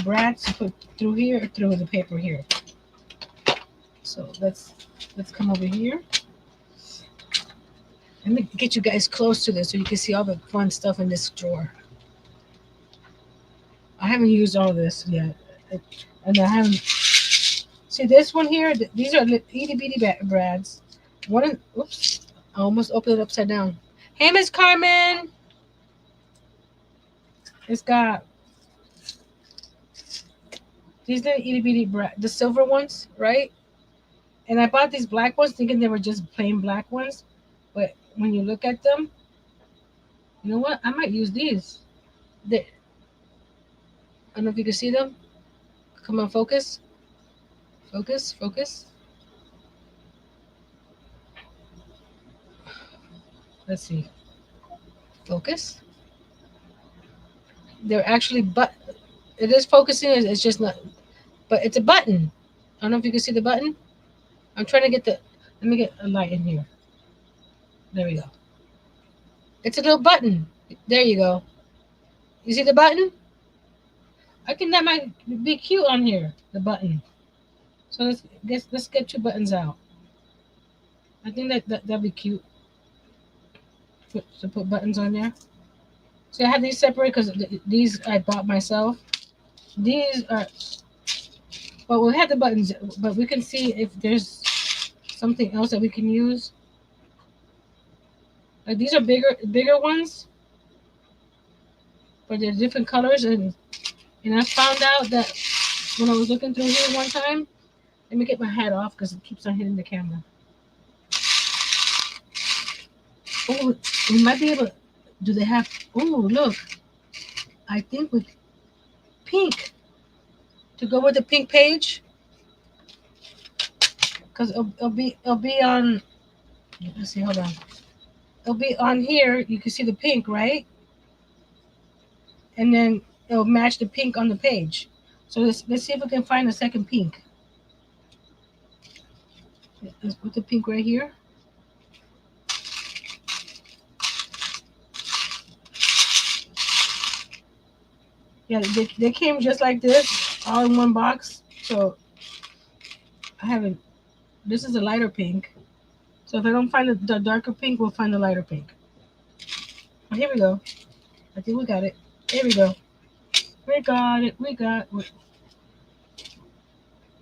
brads to put through here, through the paper here. So let's come over here. Let me get you guys close to this so you can see all the fun stuff in this drawer. I haven't used all this yet, and I haven't. See this one here? These are itty bitty brads. Oops, I almost opened it upside down. Hey, Miss Carmen. It's got these little itty bitty the silver ones, right? And I bought these black ones thinking they were just plain black ones, but when you look at them, you know what? I might use these. I don't know if you can see them. Come on, focus, focus, focus. Let's see. Focus. They're actually it is focusing. It's just not. But it's a button. I don't know if you can see the button. I'm trying to get the. Let me get a light in here. There we go. It's a little button. There you go. You see the button? I think that might be cute on here. The button. So let's get two buttons out. I think that'd be cute. To put buttons on there. So I have these separate because these I bought myself. These are But we'll have the buttons. But we can see if there's something else that we can use. Like these are bigger ones, but they're different colors. And I found out that when I was looking through here one time. Let me get my hat off because it keeps on hitting the camera. Oh, we might be able. Do they have? Oh, look! I think with pink to go with the pink page because it'll be on. Let's see. Hold on. It'll be on here. You can see the pink, right? And then it'll match the pink on the page. So let's see if we can find a second pink. Let's put the pink right here. Yeah, they came just like this, all in one box. So I haven't. This is a lighter pink. So if I don't find the darker pink, we'll find the lighter pink. Oh, here we go. I think we got it. Here we go. We got it.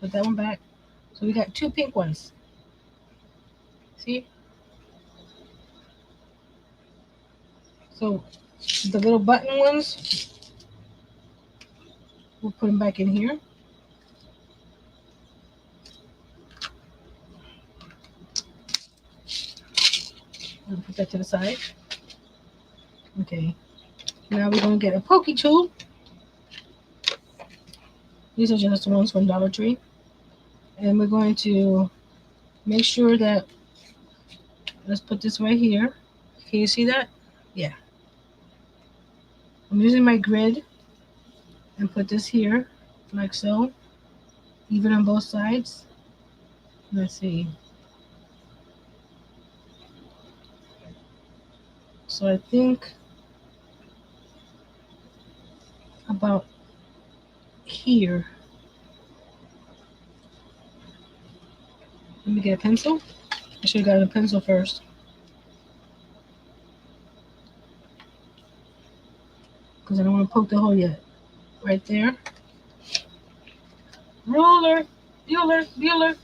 Put that one back. So we got two pink ones. See? So the little button ones, we'll put them back in here. We'll put that to the side. Okay. Now we're going to get a pokey tool. These are just the ones from Dollar Tree. And we're going to make sure that, let's put this right here. Can you see that? Yeah. I'm using my grid and put this here like so, even on both sides. Let's see. So I think about here. Let me get a pencil. I should have gotten a pencil first because I don't want to poke the hole yet. Right there. Ruler, Bueller.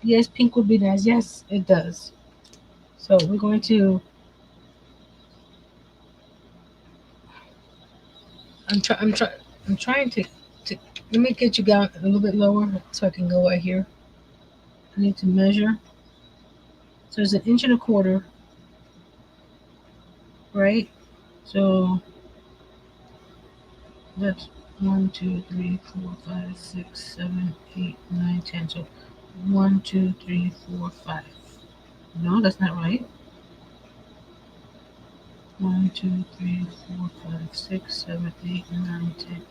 Yes, pink would be nice. Yes, it does. So we're going to. I'm trying. I'm trying to. Let me get you down a little bit lower so I can go right here. I need to measure. So it's an inch and a quarter, right? So that's 1, 2, 3, 4, 5, 6, 7, 8, 9, 10. So 1, 2, 3, 4, 5. No, that's not right. 1, 2, 3, 4, 5, 6, 7, 8, 9, 10.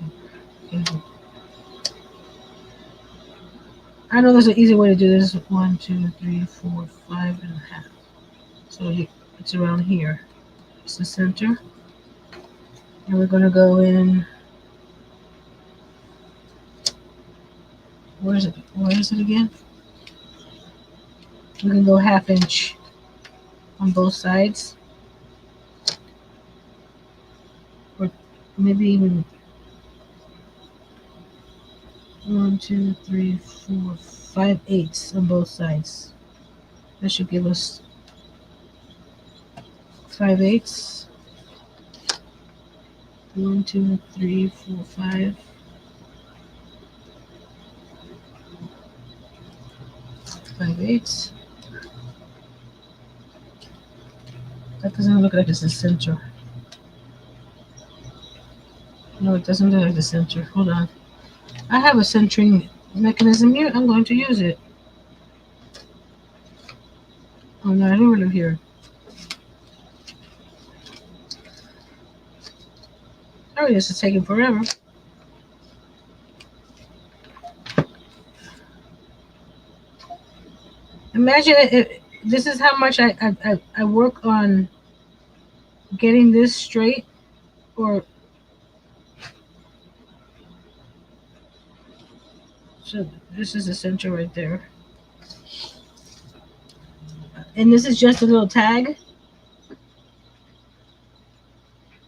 Okay. I know there's an easy way to do this. 1, 2, 3, 4, 5 and a half. So it's around here. It's the center. And we're going to go in. Where is it? Where is it again? We can go ½ inch on both sides. Or maybe even 1, 2, 3, 4, 5/8 on both sides. That should give us 5/8. 1, 2, 3, 4, 5. 5/8. That doesn't look like it's the center. No, it doesn't look like the center. Hold on. I have a centering mechanism here. I'm going to use it. Oh no, I don't live here. Oh, this is taking forever. Imagine this is how much I work on getting this straight, or So this is the center right there. And this is just a little tag.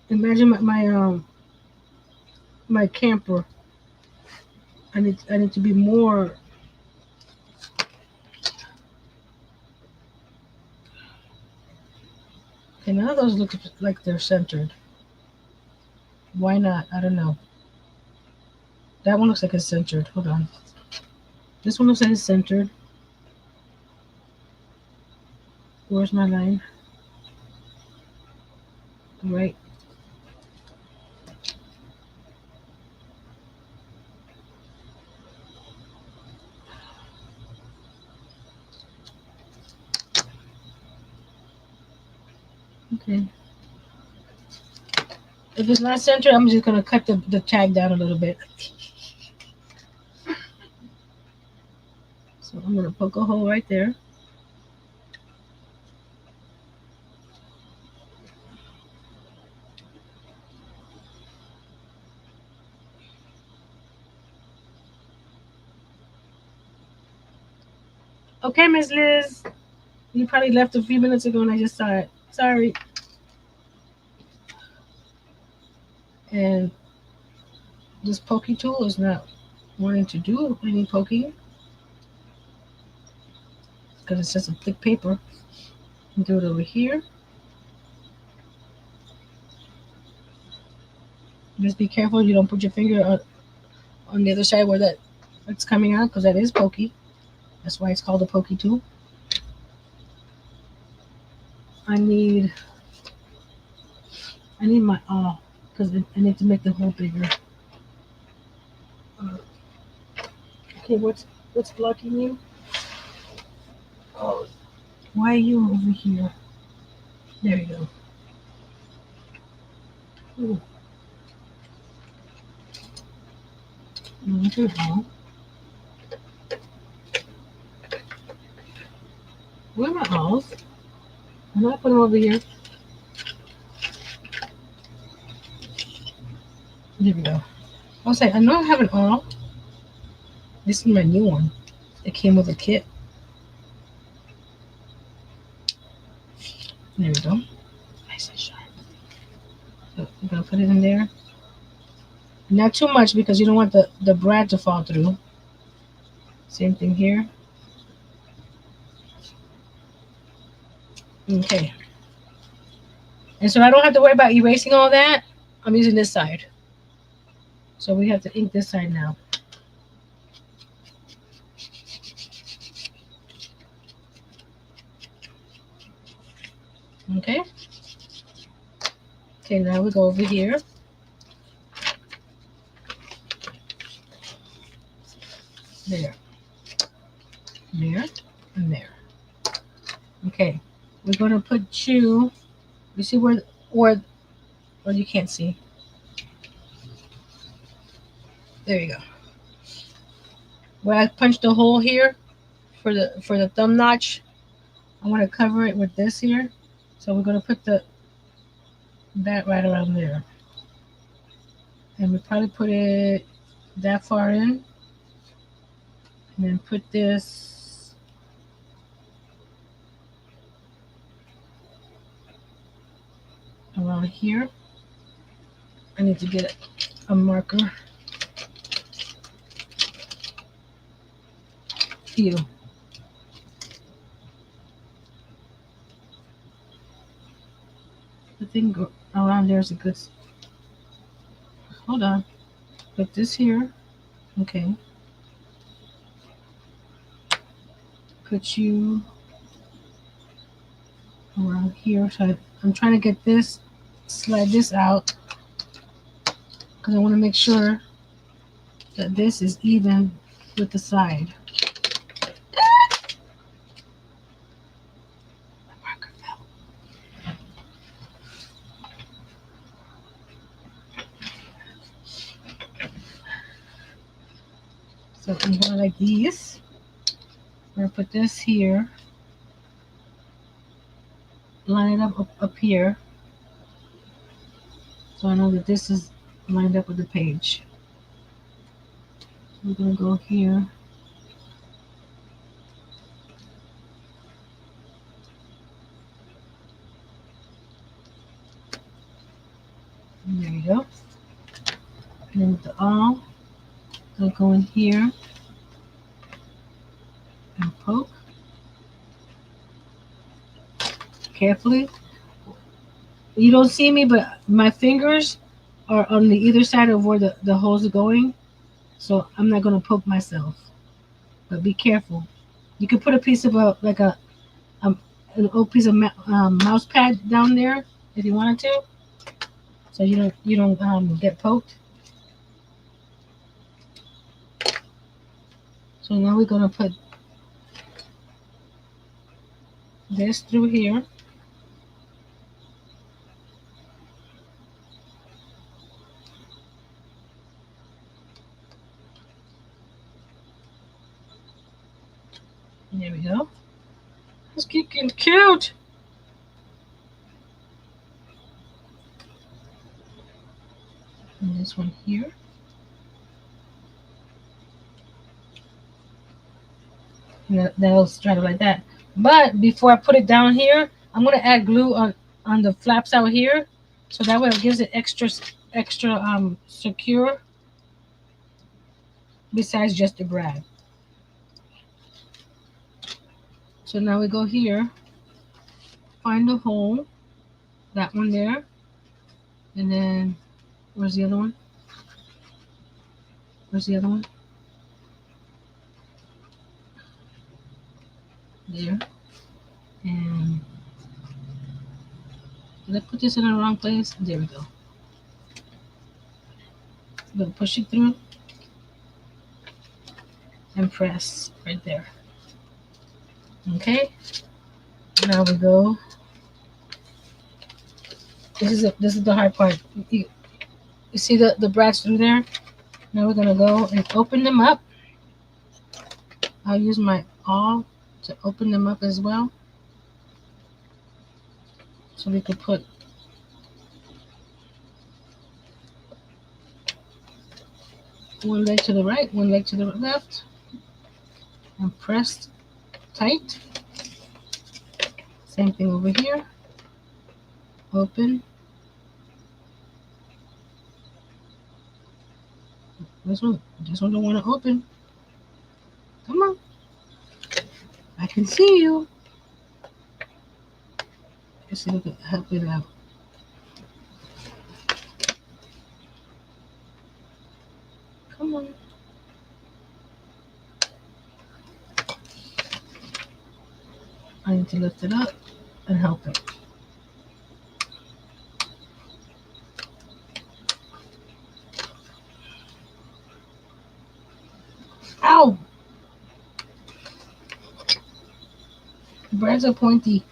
Imagine my camper. I need to be more. Okay, none of those look like they're centered. Why not? I don't know. That one looks like it's centered. Hold on. This one looks like it's centered. Where's my line? Right. Okay. If it's not centered, I'm just gonna cut the tag down a little bit. So I'm gonna poke a hole right there. Okay, Miss Liz. You probably left a few minutes ago and I just saw it. Sorry. And this pokey tool is not wanting to do any poking because it's just a thick paper. And do it over here. Just be careful you don't put your finger on the other side where that's coming out because that is pokey. That's why it's called a pokey tool. I need my awl because I need to make the hole bigger. Uh, okay, what's blocking you? Oh, why are you over here? There you go. Ooh, your awl. Where are my awls? I'm not putting them over here. There we go. I was like, I know I have an awl. This is my new one. It came with a kit. There we go. Nice and sharp. So I'm gonna put it in there. Not too much because you don't want the brad to fall through. Same thing here. Okay. And so I don't have to worry about erasing all that. I'm using this side. So we have to ink this side now. Okay. Okay, now we go over here. There. There. And there. Okay. We're gonna put you see where well you can't see. There you go. Where I punched a hole here for the thumb notch, I want to cover it with this here. So we're gonna put that right around there. And we probably put it that far in. And then put this around here. I need to get a marker. Ew. The thing around there is a good. Hold on. Put this here. Okay. Put you around here. So I'm trying to get this, slide this out because I want to make sure that this is even with the side. So I'm going like these. I'm going to put this here. Line it up here. So I know that this is lined up with the page. We're gonna go here. There you go. And then with the all, they'll go in here and poke carefully. You don't see me, but my fingers are on the either side of where the holes are going. So I'm not gonna poke myself. But be careful. You could put a piece of a an old piece of mouse pad down there if you wanted to, so you don't get poked. So now we're gonna put this through here. There we go. It's getting cute. And this one here. And that'll straddle like that. But before I put it down here, I'm gonna add glue on the flaps out here, so that way it gives it extra secure. Besides just the brad. So now we go here, find the hole, that one there, and then where's the other one? Where's the other one? There. And did I put this in the wrong place? There we go. I'm gonna push it through and press right there. Okay. Now we go. This is the hard part. You see the brads through there? Now we're gonna go and open them up. I'll use my awl to open them up as well. So we could put one leg to the right, one leg to the left, and press tight. Same thing over here. Open. This one don't want to open. Come on. I can see you. Let's see if we can help it out. Come on. I need to lift it up and help it. Ow! The brads are pointy.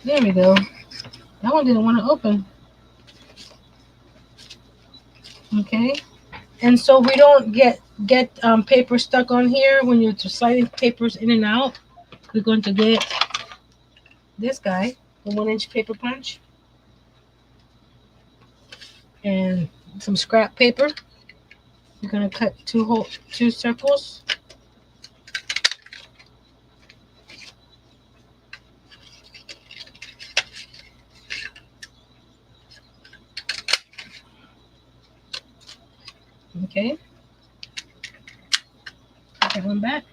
There we go. That one didn't want to open. Okay. And so we don't get paper stuck on here when you're sliding papers in and out. We're going to get this guy, the 1-inch paper punch, and some scrap paper. We're gonna cut two circles. Okay. Put that one back.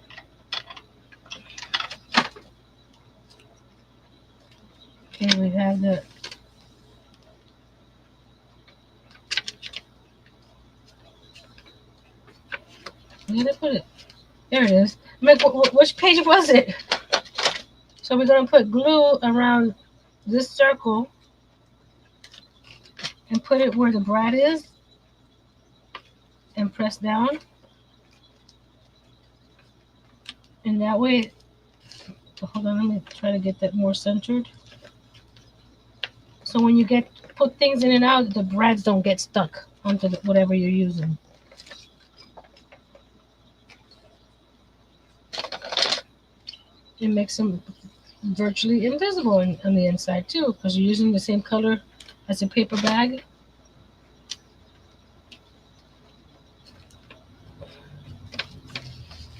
Okay, we have the where did I put it? There it is. Which page was it? So we're gonna put glue around this circle and put it where the brad is and press down. And that way, hold on, let me try to get that more centered. So when you put things in and out, the brads don't get stuck onto whatever you're using. It makes them virtually invisible on the inside too, because you're using the same color as a paper bag.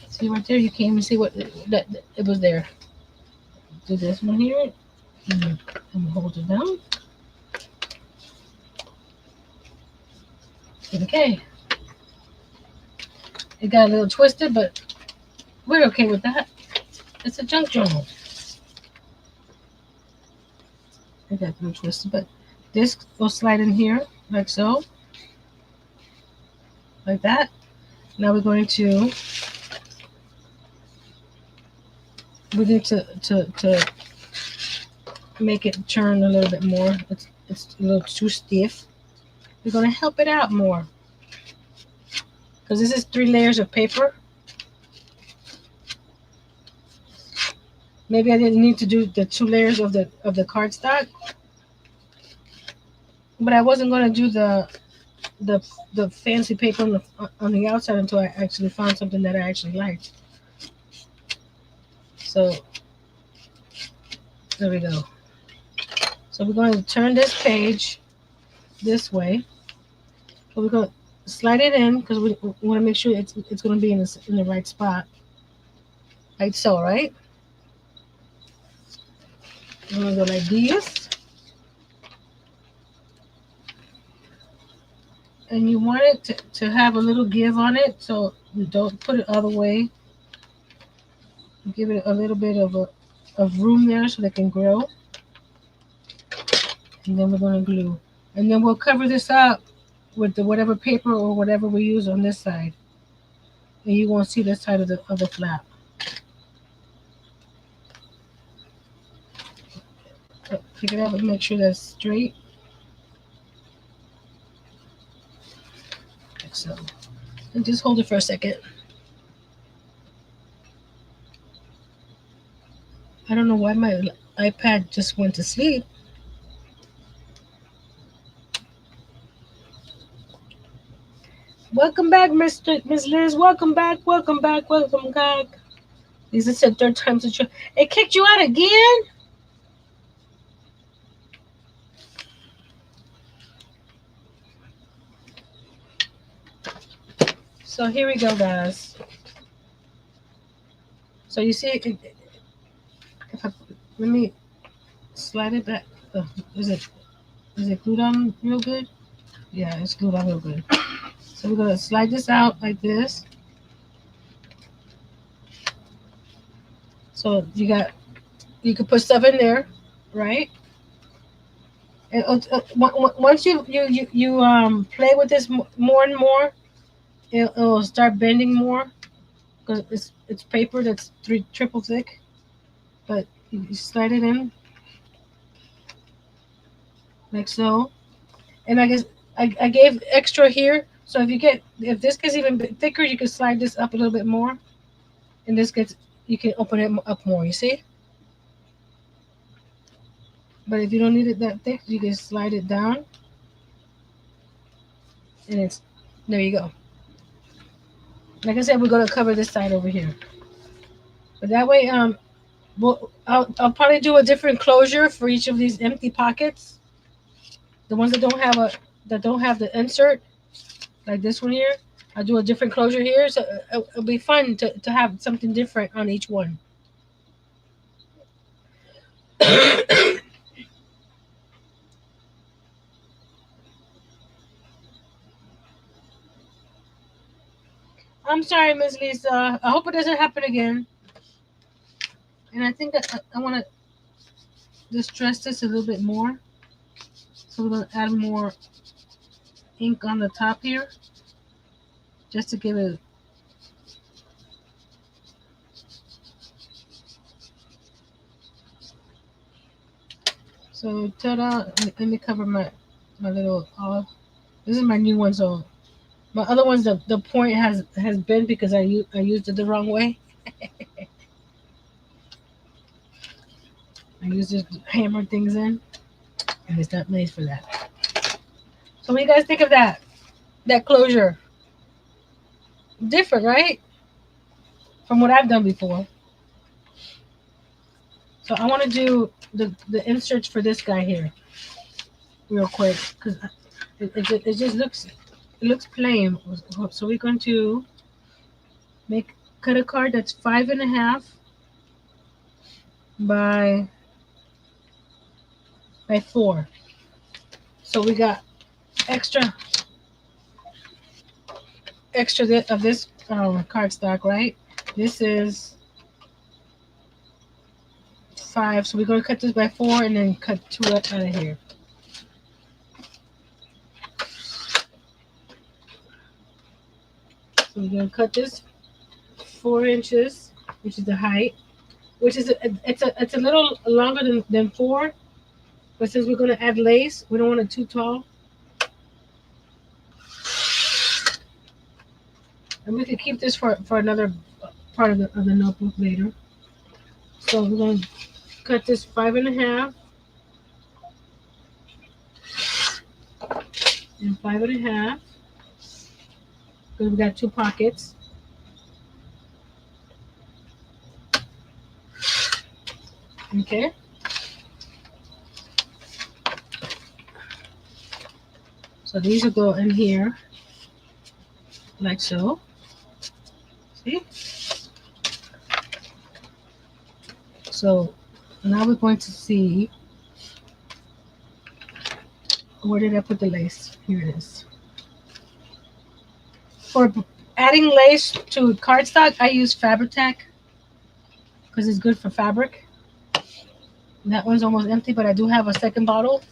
See right there, you can't even see what that it was there. Do this one here, and hold it down. Okay, it got a little twisted, but we're okay with that. It's a junk journal. It got a little twisted, but this will slide in here like so, like that. Now we need to make it turn a little bit more. It's a little too stiff. We're gonna help it out more because this is 3 layers of paper. Maybe I didn't need to do the 2 layers of the cardstock, but I wasn't gonna do the the fancy paper on the outside until I actually found something that I actually liked. So there we go. So we're going to turn this page this way. So we're going to slide it in because we want to make sure it's going to be in the right spot, like so, right? We're going to go like this, and you want it to have a little give on it, so you don't put it all the way. Give it a little bit of room there so they can grow, and then we're going to glue, and then we'll cover this up with the whatever paper or whatever we use on this side, and you won't see this side of the flap. Pick it up and make sure that's straight, like so, and just hold it for a second. I don't know why my iPad just went to sleep. Welcome back, Miss Liz. Welcome back. Welcome back. Welcome back. This is the third time to try. It kicked you out again. So here we go, guys. So you see, if I, let me slide it back. Oh, is it glued on real good? Yeah, it's glued on real good. So we're gonna slide this out like this. So you can put stuff in there, right? And once you play with this more and more, it'll start bending more because it's paper that's triple thick. But you slide it in like so, and I guess I gave extra here. So if this gets even thicker, you can slide this up a little bit more, and this gets you can open it up more. You see? But if you don't need it that thick, you can slide it down, and it's there. You go. Like I said, we're gonna cover this side over here, but that way, I'll probably do a different closure for each of these empty pockets. The ones that don't have the insert, like this one here. I'll do a different closure here, so it'll be fun to have something different on each one. I'm sorry, Miss Lisa. I hope it doesn't happen again. And I think I want to distress this a little bit more. So we're going to add more ink on the top here, just to give it. So ta-da! Let me cover my little olive. This is my new one, so my other ones the point has been because I used it the wrong way. I used it to hammer things in, and it's not made for that. So what do you guys think of that? That closure? Different, right? From what I've done before. So I want to do the inserts for this guy here real quick because it just looks plain. So we're going to make cut a card that's 5.5 by 4. So we got extra of this cardstock, right? This is 5, so we're going to cut this by 4 and then cut 2 out of here. So we're going to cut this 4 inches, which is the height, which is it's a little longer than 4, but since we're going to add lace, we don't want it too tall. And we could keep this for another part of the notebook later. So we're going to cut this 5.5 and 5.5 because we got 2 pockets. Okay. So these will go in here like so. See? So now we're going to see, where did I put the lace? Here it is. For adding lace to cardstock, I use Fabri-Tac because it's good for fabric. That one's almost empty, but I do have a second bottle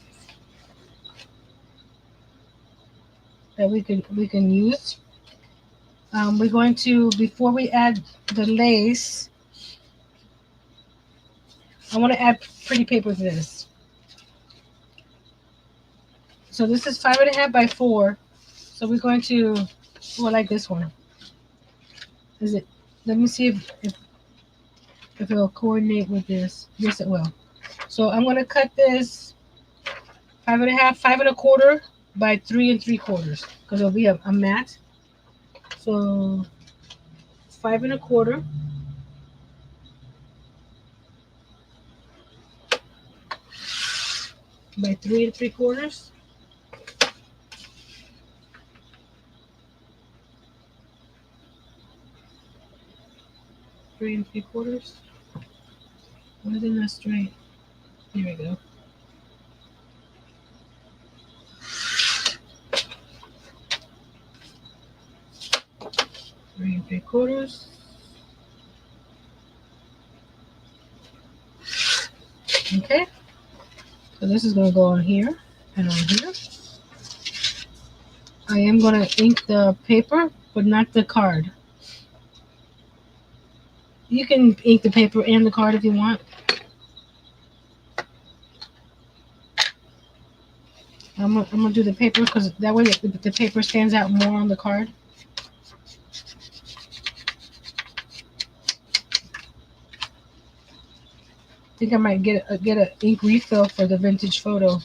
that we can use. We're going to, before we add the lace, I want to add pretty paper to this. So this is 5.5 by 4. So we're going to, well, like this one. Is it? Let me see if it will coordinate with this. Yes, it will. So I'm going to cut this 5.5, 5.25 by 3 3/4 because it'll be a mat. So 5.25 by 3 3/4. 3 3/4. Why is it not straight? Here we go. 3 3/4. Okay. So this is going to go on here and on here. I am going to ink the paper, but not the card. You can ink the paper and the card if you want. I'm gonna do the paper because that way the paper stands out more on the card. I think I might get a ink refill for the vintage photo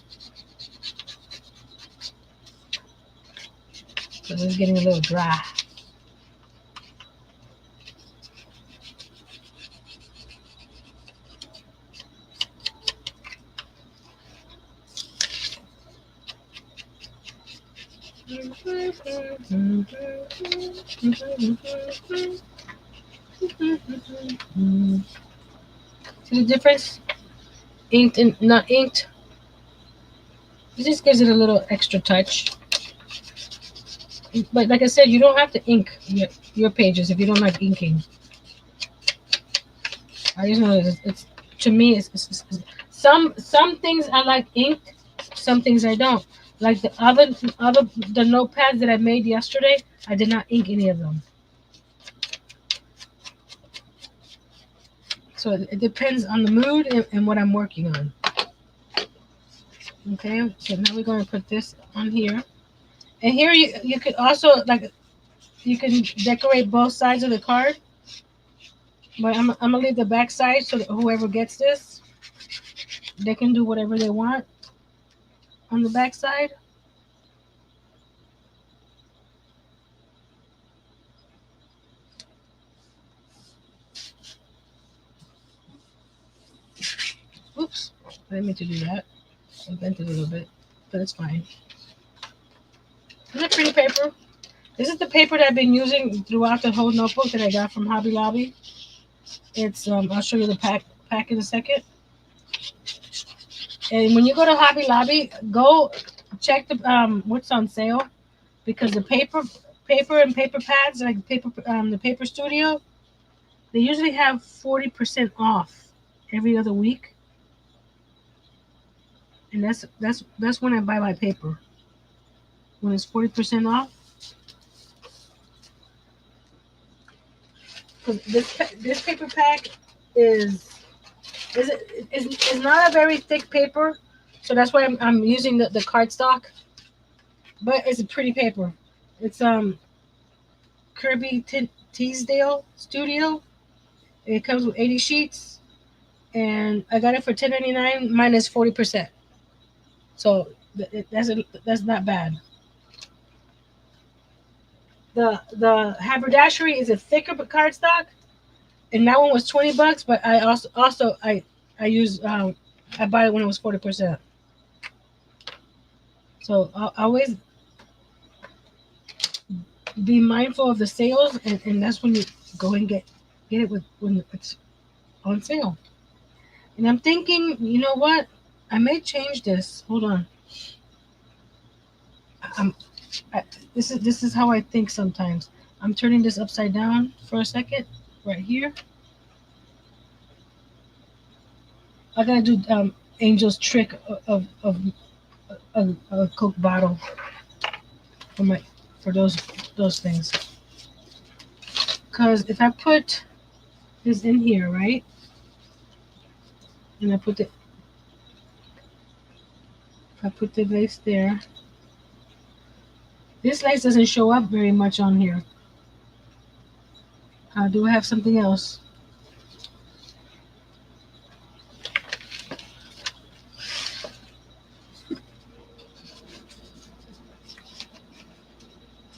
because it's getting a little dry. See the difference? Inked and not inked. It just gives it a little extra touch. But like I said, you don't have to ink your pages if you don't like inking. I just know it's to me it's some things I like inked, some things I don't. Like the notepads that I made yesterday, I did not ink any of them. So it depends on the mood and what I'm working on. Okay, so now we're going to put this on here. And here you could also, like, you can decorate both sides of the card. But I'm going to leave the back side so that whoever gets this, they can do whatever they want on the back side. I didn't mean to do that. I bent it a little bit, but it's fine. Isn't it pretty paper? This is the paper that I've been using throughout the whole notebook that I got from Hobby Lobby. It's I'll show you the pack in a second. And when you go to Hobby Lobby, go check the what's on sale because the paper and paper pads like the paper studio, they usually have 40% off every other week, and that's when I buy my paper when it's 40% off. Because this paper pack is is not a very thick paper, so that's why I'm using the cardstock. But it's a pretty paper. It's Kirby Teasdale Studio. It comes with 80 sheets, and I got it for 10.99 minus 40%. So that's not bad. The haberdashery is a thicker cardstock, and that one was $20. But I also I use I bought it when it was 40%. So I always be mindful of the sales, and that's when you go and get it with when it's on sale. And I'm thinking, you know what? I may change this. Hold on. I'm I, this is how I think sometimes. I'm turning this upside down for a second, right here. I gotta do Angel's trick of a Coke bottle for my for those things. Cause if I put this in here, right, and if I put the lace there, this lace doesn't show up very much on here. Do I have something else?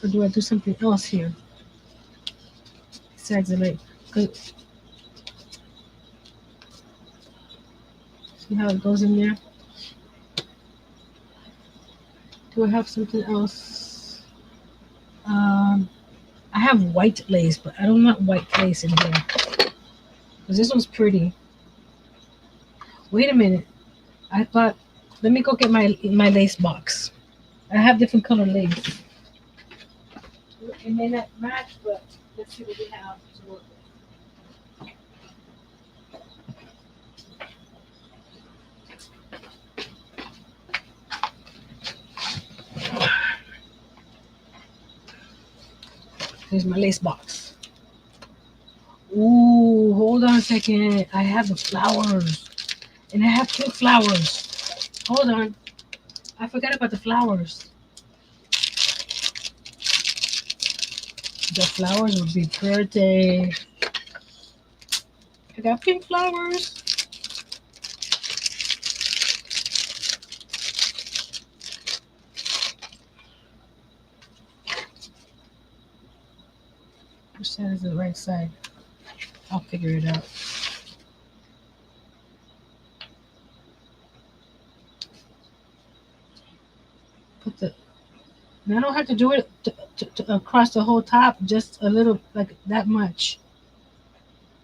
Or do I do something else here besides the lace? 'Cause see how it goes in there? Do I have something else? I have white lace, but I don't want white lace in here. Because this one's pretty. Wait a minute. I thought, let me go get my lace box. I have different color lace. It may not match, but let's see what we have to work with. Here's my lace box. Ooh, hold on a second. I have the flowers. And I have pink flowers. Hold on. I forgot about the flowers. The flowers would be pretty. I got pink flowers. Which side is the right side? I'll figure it out. Put the. And I don't have to do it to across the whole top. Just a little, like that much.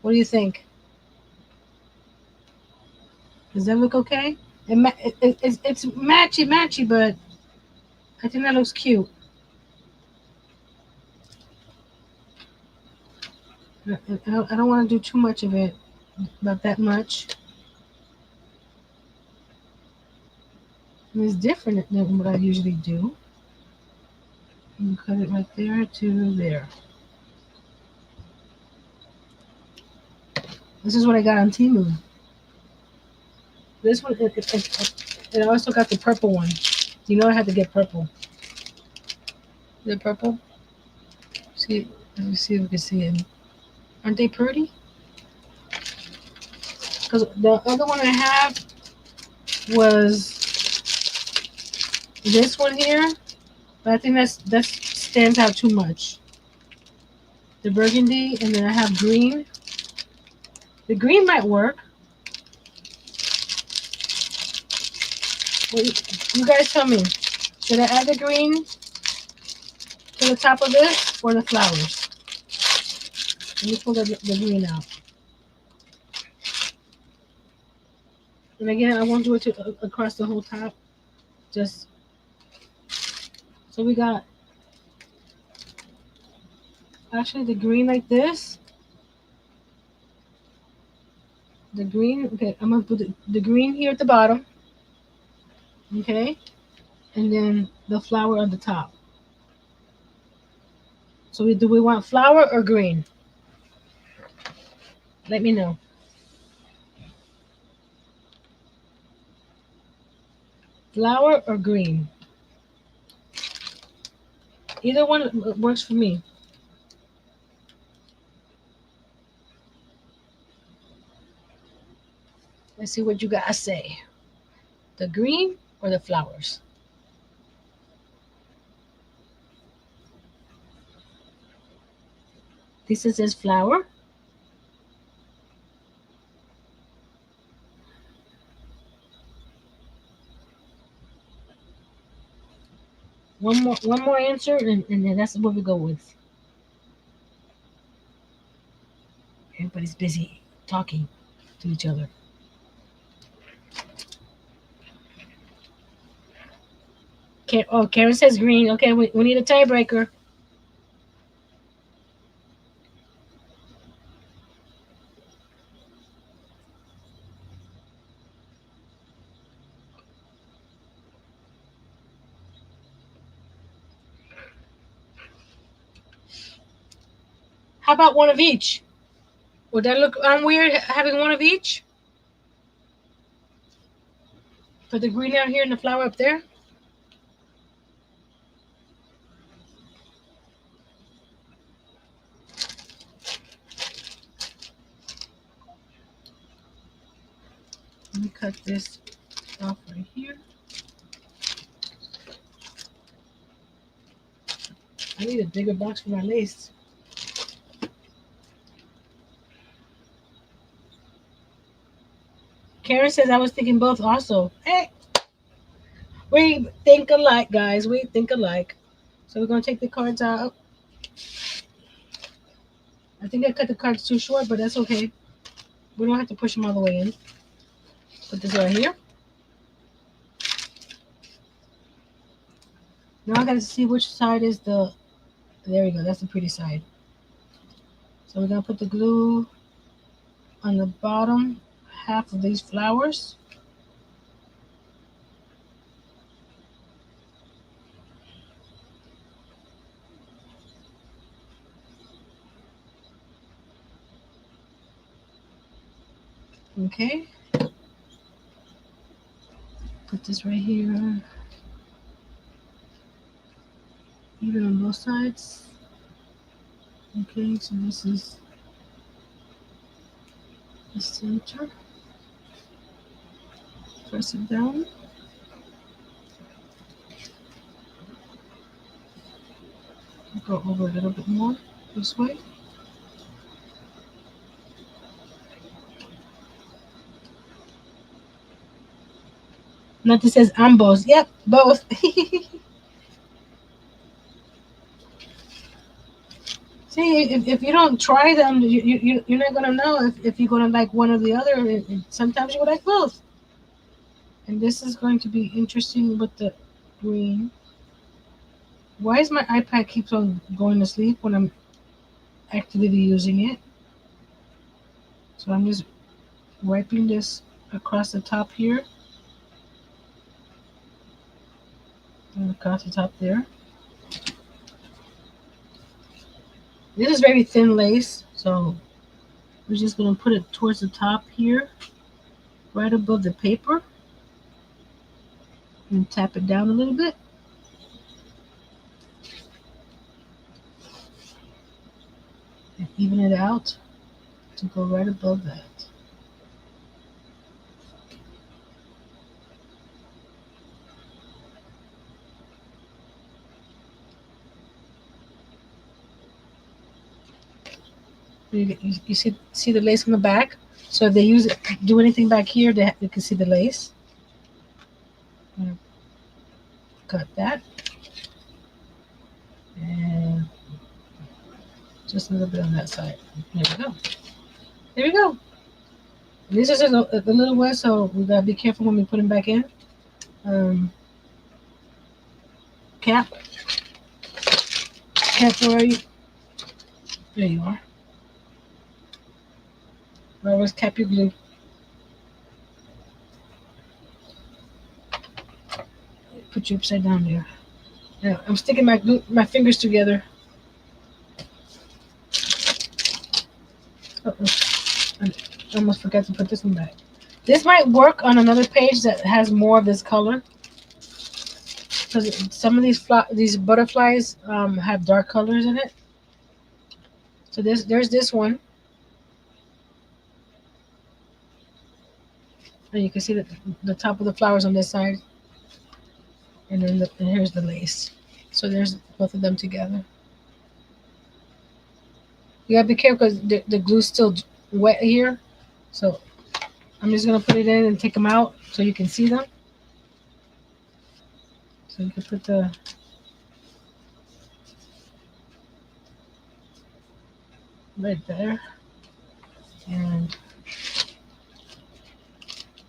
What do you think? Does that look okay? It's matchy, but I think that looks cute. I don't want to do too much of it, about that much. And it's different than what I usually do. You cut it right there to there. This is what I got on Temu. This one, it also got the purple one. You know I had to get purple. Is it purple? See, let me see if we can see it. Aren't they pretty? Because the other one I have was this one here, but I think that stands out too much. The burgundy, and then I have green. The green might work. Well, you guys tell me. Should I add the green to the top of this or the flowers? Let me pull the green out. And again, I won't do it across the whole top. Just so we got actually the green like this. The green. Okay, I'm gonna put the green here at the bottom. Okay, and then the flower on the top. So do we want flower or green? Let me know. Flower or green? Either one works for me. Let's see what you guys say. The green or the flowers? This says flower. One more answer, and then that's what we go with. Everybody's busy talking to each other. Oh, Karen says green. Okay, we need a tiebreaker. How about one of each? Would that look weird having one of each? Put the green out here and the flower up there. Let me cut this off right here. I need a bigger box for my lace. Karen says I was thinking both also. Hey, we think alike, guys. We think alike. So we're gonna take the cards out. I think I cut the cards too short, but that's okay. We don't have to push them all the way in. Put this right here. Now I gotta see which side is the. There we go. That's the pretty side. So we're gonna put the glue on the bottom half of these flowers. Okay. Put this right here. Even on both sides. Okay, so this is the center. Press it down. Go over a little bit more this way. Nothing says ambos. Yep, both. See, if you don't try them, you're not gonna know if you're gonna like one or the other. Sometimes you will like both. And this is going to be interesting with the green. Why is my iPad keeps on going to sleep when I'm actively using it? So I'm just wiping this across the top here and across the top there. This is very thin lace, so we're just gonna put it towards the top here, right above the paper, and tap it down a little bit. And even it out to go right above that. You see the lace on the back. So if they do anything back here, they can see the lace. I'm gonna cut that and just a little bit on that side. There we go. There we go. These are just a little wet, so we gotta be careful when we put them back in. Um, Cap, Cap, where are you? There you are. Where was Cap? You glue. Put you upside down there. Now I'm sticking my fingers together. Uh-oh. I almost forgot to put this one back. This might work on another page that has more of this color, because some of these butterflies have dark colors in it. So there's this one, and you can see the top of the flowers on this side, and then and here's the lace. So there's both of them together. You gotta be careful because the glue's still wet here. So I'm just gonna put it in and take them out so you can see them. So you can put the right there, and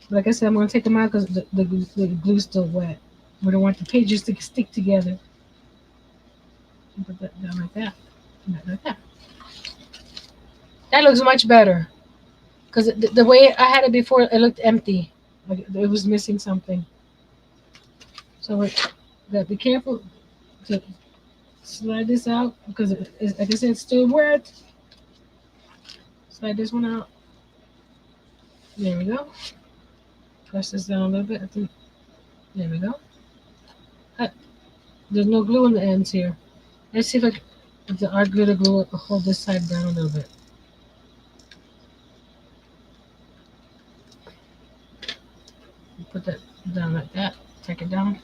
like I said, I'm gonna take them out because the glue's still wet. We don't want the pages to stick together. Put that down like that, like that. That looks much better because the way I had it before, it looked empty, like it was missing something. So we gotta be careful to slide this out because like I said, it's still wet. Slide this one out. There we go. Press this down a little bit. I think. There we go. There's no glue on the ends here. Let's see if the art glitter glue will hold this side down a little bit. Put that down like that. Take it down.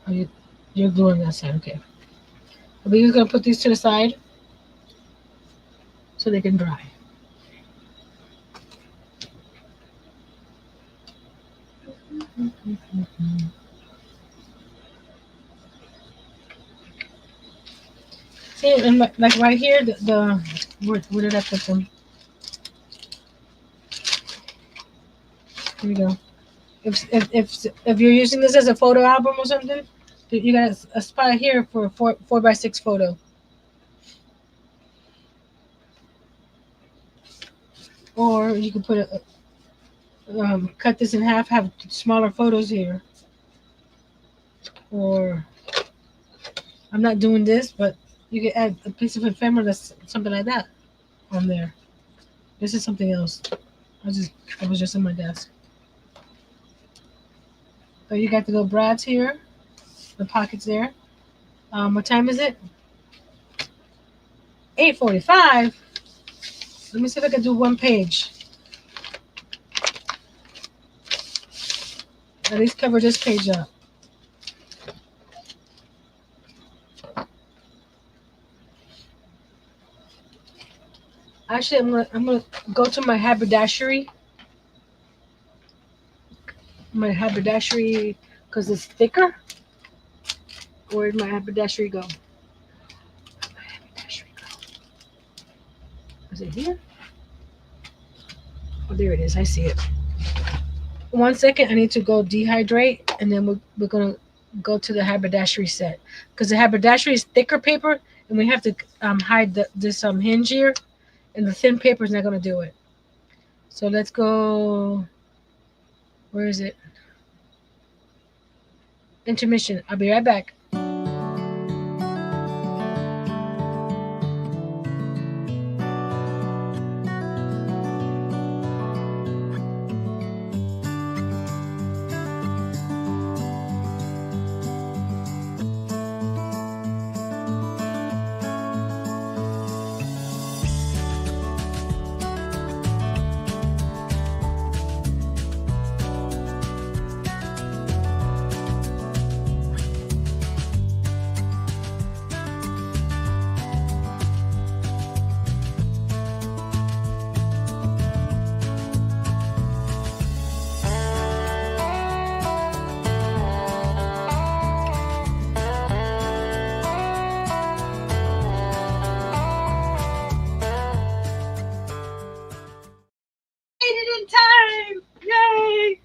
Oh, you're gluing that side. Okay. We're just gonna put these to the side so they can dry. See, and like right here, where did I put them? Here we go. If you're using this as a photo album or something, you got a spot here for a 4x6 photo. Or you can put cut this in half, have smaller photos here. Or I'm not doing this, but you can add a piece of ephemera that's something like that on there. This is something else. I was just on my desk. So you got the little brads here, the pockets there. What time is it? 8:45. Let me see if I can do one page. At least cover this page up. Actually, I'm gonna go to my haberdashery. My haberdashery, because it's thicker. Where did my haberdashery go? My haberdashery go? Is it here? Oh, there it is. I see it. 1 second. I need to go dehydrate, and then we're gonna go to the haberdashery set because the haberdashery is thicker paper, and we have to hide this hinge here, and the thin paper is not gonna do it. So let's go. Where is it? Intermission. I'll be right back. in time! Yay!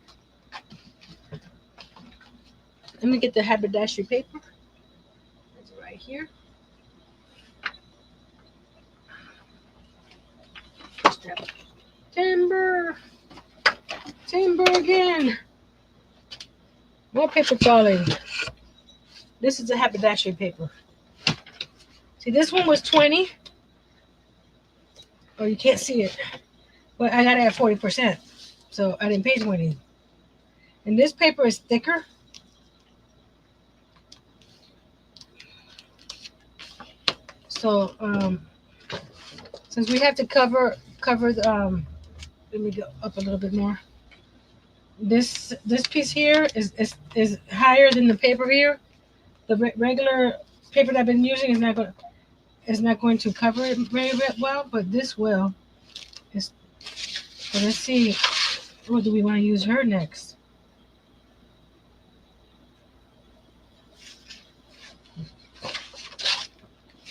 Let me get the haberdashery paper. It's right here. Timber! Timber again! More paper falling. This is the haberdashery paper. See, this one was 20. Oh, you can't see it. But I got it at 40%. So I didn't pay 20. And this paper is thicker. So since we have to cover the let me go up a little bit more. This piece here is higher than the paper here. The regular paper that I've been using is not going to cover it very well, but this will. So let's see, what do we want to use her next?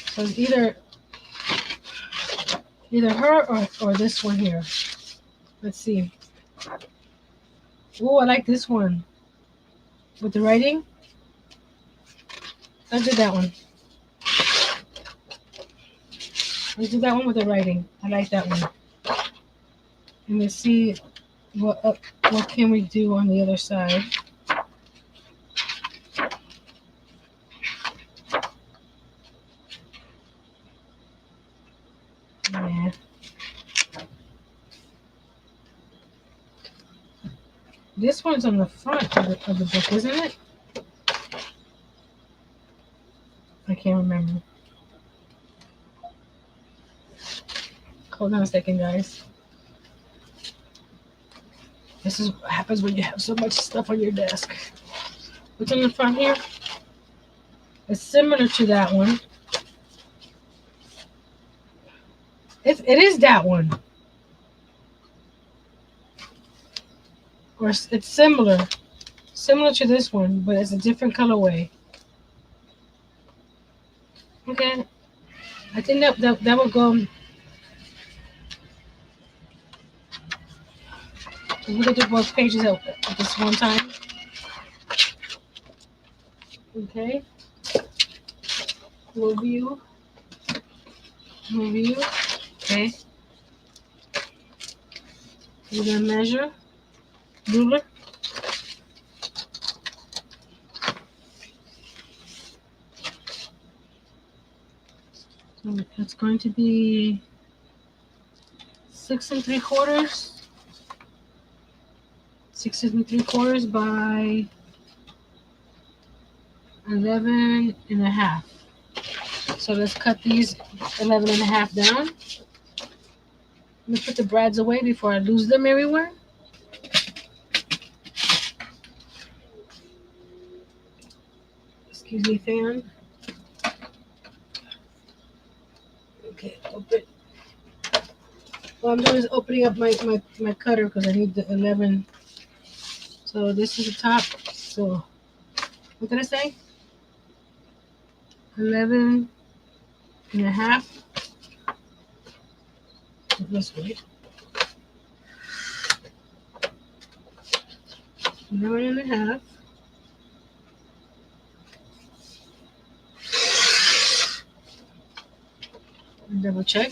So it's either her or this one here. Let's see. Oh, I like this one with the writing. Let's do that one. Let's do that one with the writing. I like that one. And let's see what can we do on the other side. Yeah. This one's on the front of the book, isn't it? I can't remember. Hold on a second, guys. This is what happens when you have so much stuff on your desk. What's on the front here? It's similar to that one. It is that one. Or it's similar to this one, but it's a different colorway. Okay, I think that will go. We're gonna do both pages at this one time. Okay. Review. Okay. We're gonna measure. Ruler. So it's going to be 6 3/4. 6 3/4 by 11 1/2. So let's cut these 11 1/2 down. Let me put the brads away before I lose them everywhere. Excuse me, fan. Okay, open. What I'm doing is opening up my cutter because I need the 11. So this is the top. So what did I say? 11 1/2. Let's wait. 11 1/2. Double check.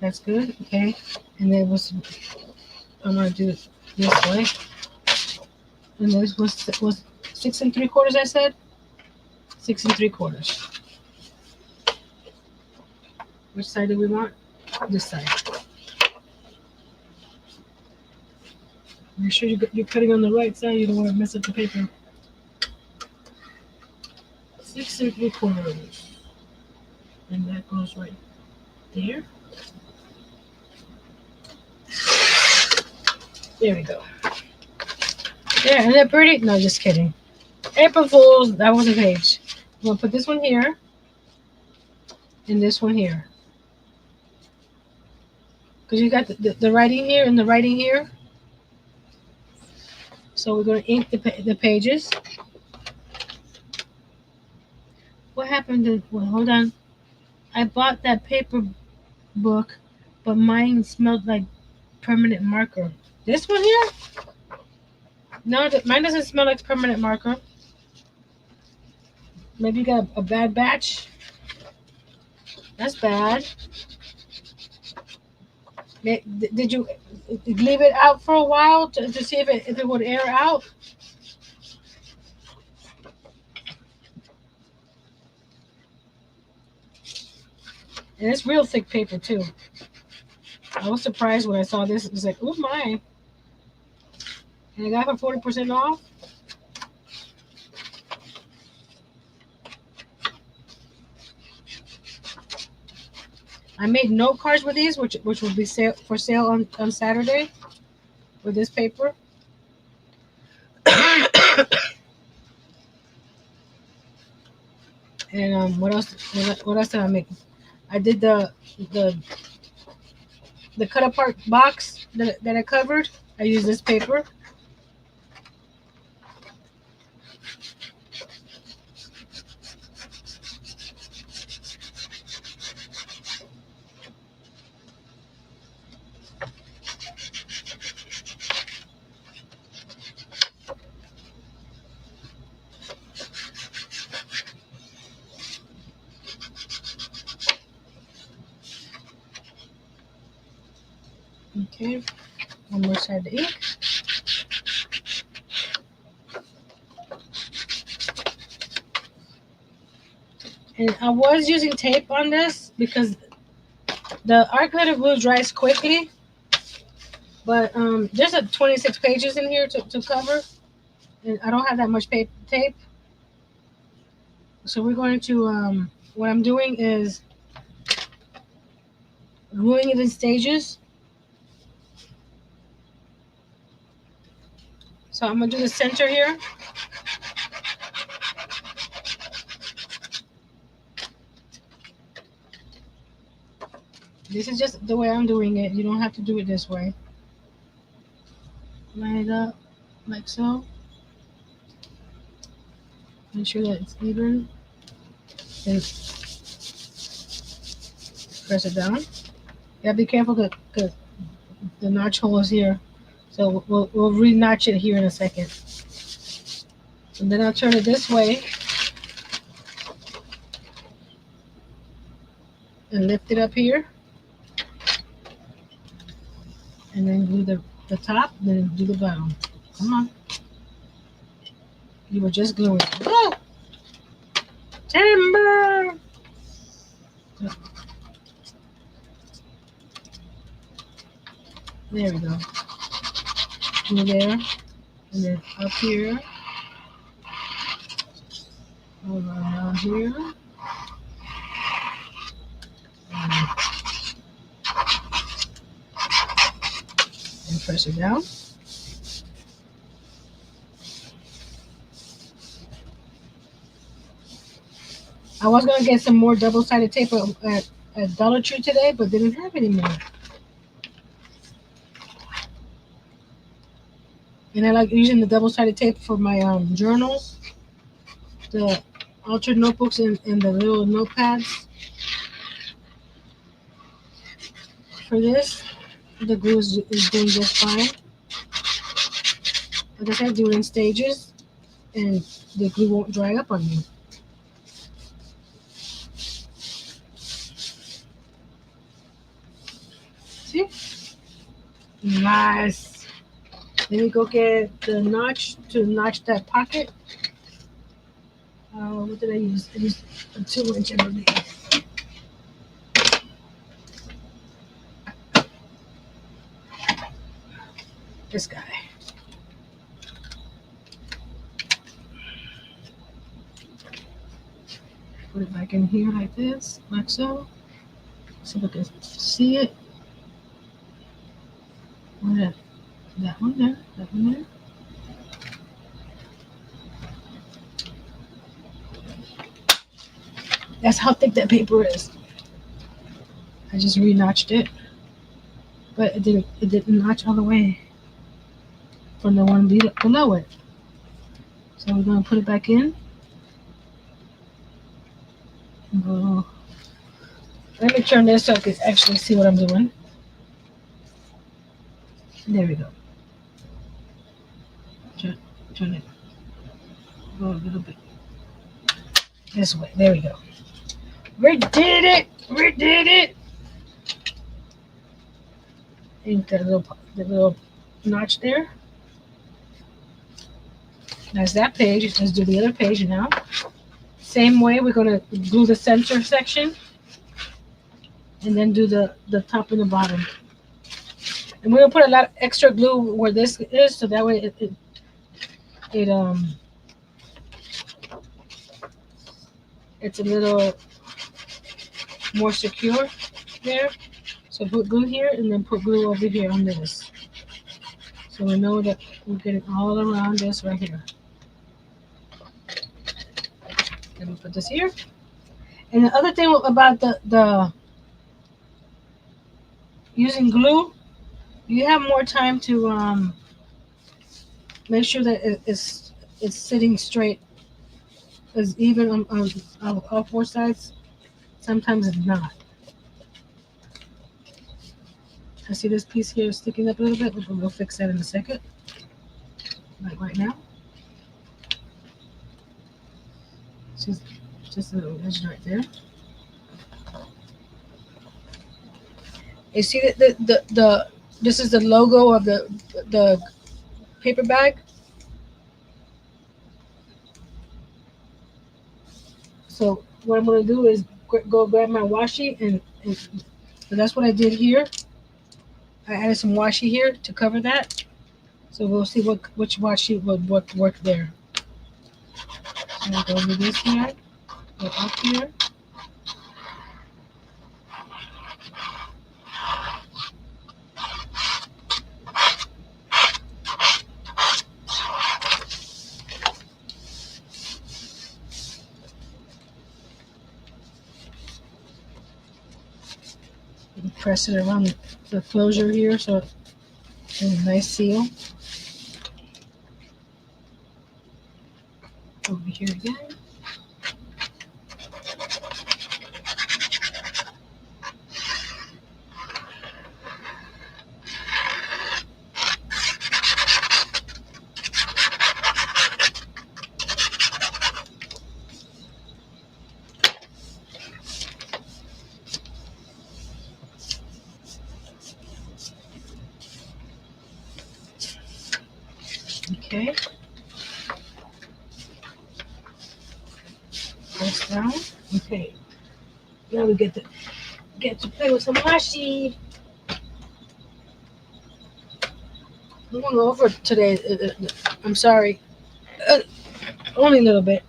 That's good. Okay. And then I'm gonna do it this way. And this was 6 3/4. I said 6 3/4. Which side do we want? This side. Make sure you're cutting on the right side. You don't want to mess up the paper. 6 3/4. And that goes right there. There we go. Yeah, isn't that pretty? No, just kidding. April Fools, that was a page. I'm going to put this one here. And this one here. Because you got the writing here and the writing here. So we're going to ink the pages. What happened to... Well, hold on. I bought that paper book, but mine smelled like permanent marker. This one here? No, mine doesn't smell like permanent marker. Maybe you got a bad batch. That's bad. Did you leave it out for a while to see if it would air out? And it's real thick paper too. I was surprised when I saw this. It was like, oh my! And I got it for 40% off. I made note cards with these, which will be for sale on Saturday with this paper. And what else? What else did I make? I did the the cut apart box that I covered. I used this paper. Okay, one more side of the ink. And I was using tape on this because the art glitter glue dries quickly. But there's a 26 pages in here to cover, and I don't have that much tape. So we're going to what I'm doing is gluing it in stages. So I'm gonna do the center here. This is just the way I'm doing it. You don't have to do it this way. Line it up like so. Make sure that it's even. Then press it down. You gotta be careful because the notch hole is here. So we'll re-notch it here in a second. And then I'll turn it this way and lift it up here. And then glue the top, then do the bottom. Come on. You were just gluing. Whoa! Timber! There we go. Glue there. And then up here. Over down here. And press it down. I was gonna get some more double-sided tape at Dollar Tree today, but didn't have any more. And I like using the double-sided tape for my journals, the altered notebooks, and the little notepads. For this, the glue is doing just fine. Like I said, do it in stages, and the glue won't dry up on you. See? Nice. Let me go get the notch to notch that pocket. What did I use? I used a 2-inch, I believe. This guy. Put it back in here like this, like so. So we can see it. That one there, that one there. That's how thick that paper is. I just re-notched it, but it didn't notch all the way from the one below it. So we're gonna put it back in. Go Let me turn this so I can actually see what I'm doing. There we go. Turn it. Go a little bit this way. There we go. We did it. We did it. And the little notch there. That's that page. Let's do the other page now. Same way, we're gonna glue the center section and then do the top and the bottom. And we're gonna put a lot of extra glue where this is, so that way it it's a little more secure there. So put glue here and then put glue over here on this. So we know that we're getting all around this right here. Let me put this here. And the other thing about the using glue, you have more time to make sure that it's sitting straight, as even on all four sides. Sometimes it's not. I see this piece here sticking up a little bit. We'll fix that in a second. Like right now. Just a little edge right there. You see that the this is the logo of the paper bag. So what I'm gonna do is go grab my washi and so that's what I did here. I added some washi here to cover that. So we'll see which washi would work there. So we'll go over this here, go up here. And press it around the closure here so it's a nice seal. Over here again. Okay. Press down. Okay. Now we get to play with some washi. I'm going over today. I'm sorry. Uh, Only a little bit.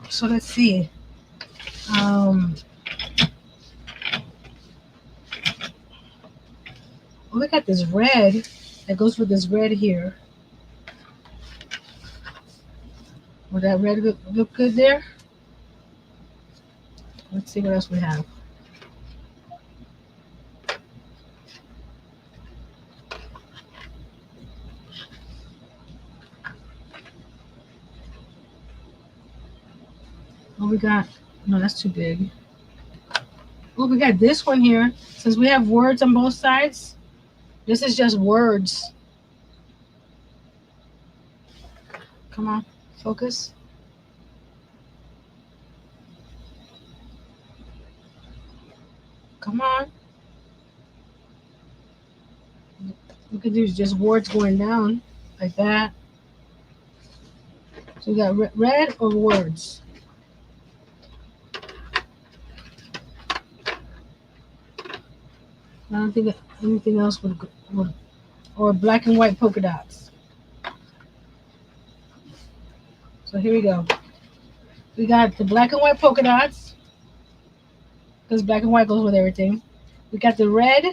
So let's see. Um, we got this red that goes with this red here. Would that red look good there? Let's see what else we have. Oh, we got, no, that's too big. Oh, we got this one here. Since we have words on both sides, this is just words. Come on, focus. Come on. We could do just words going down like that. So we got red or words. I don't think anything else would or black and white polka dots. So here we go. We got the black and white polka dots because black and white goes with everything. We got the red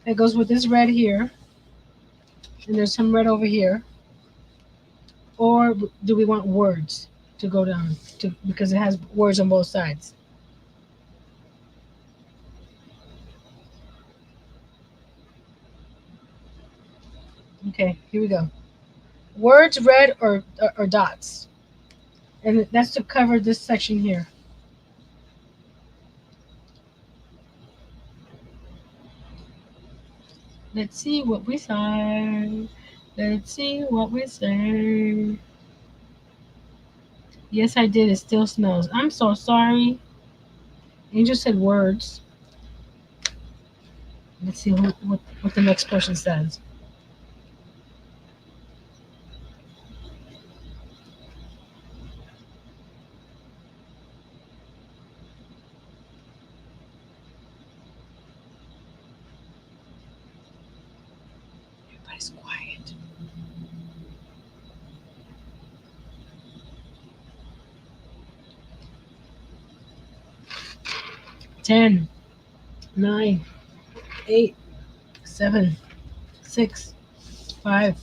that goes with this red here, and there's some red over here. Or do we want words to go down to because it has words on both sides? Okay, here we go. Words, red or dots, and that's to cover this section here. Let's see what we say. Let's see what we say. Yes, I did. It still smells. I'm so sorry. Angel said words. Let's see what the next person says. Everybody's quiet. 10, 9, 8, 7, 6, 5,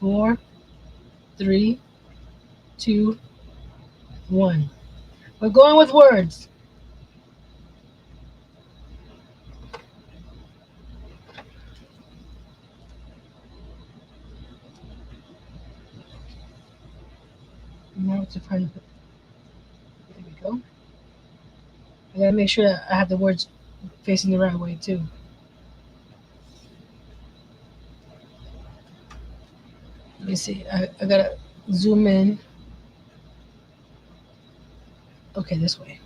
4, 3, 2, 1. We're going with words. Now to find. There we go. I gotta make sure I have the words facing the right way too. Let me see. I gotta zoom in. Okay, this way.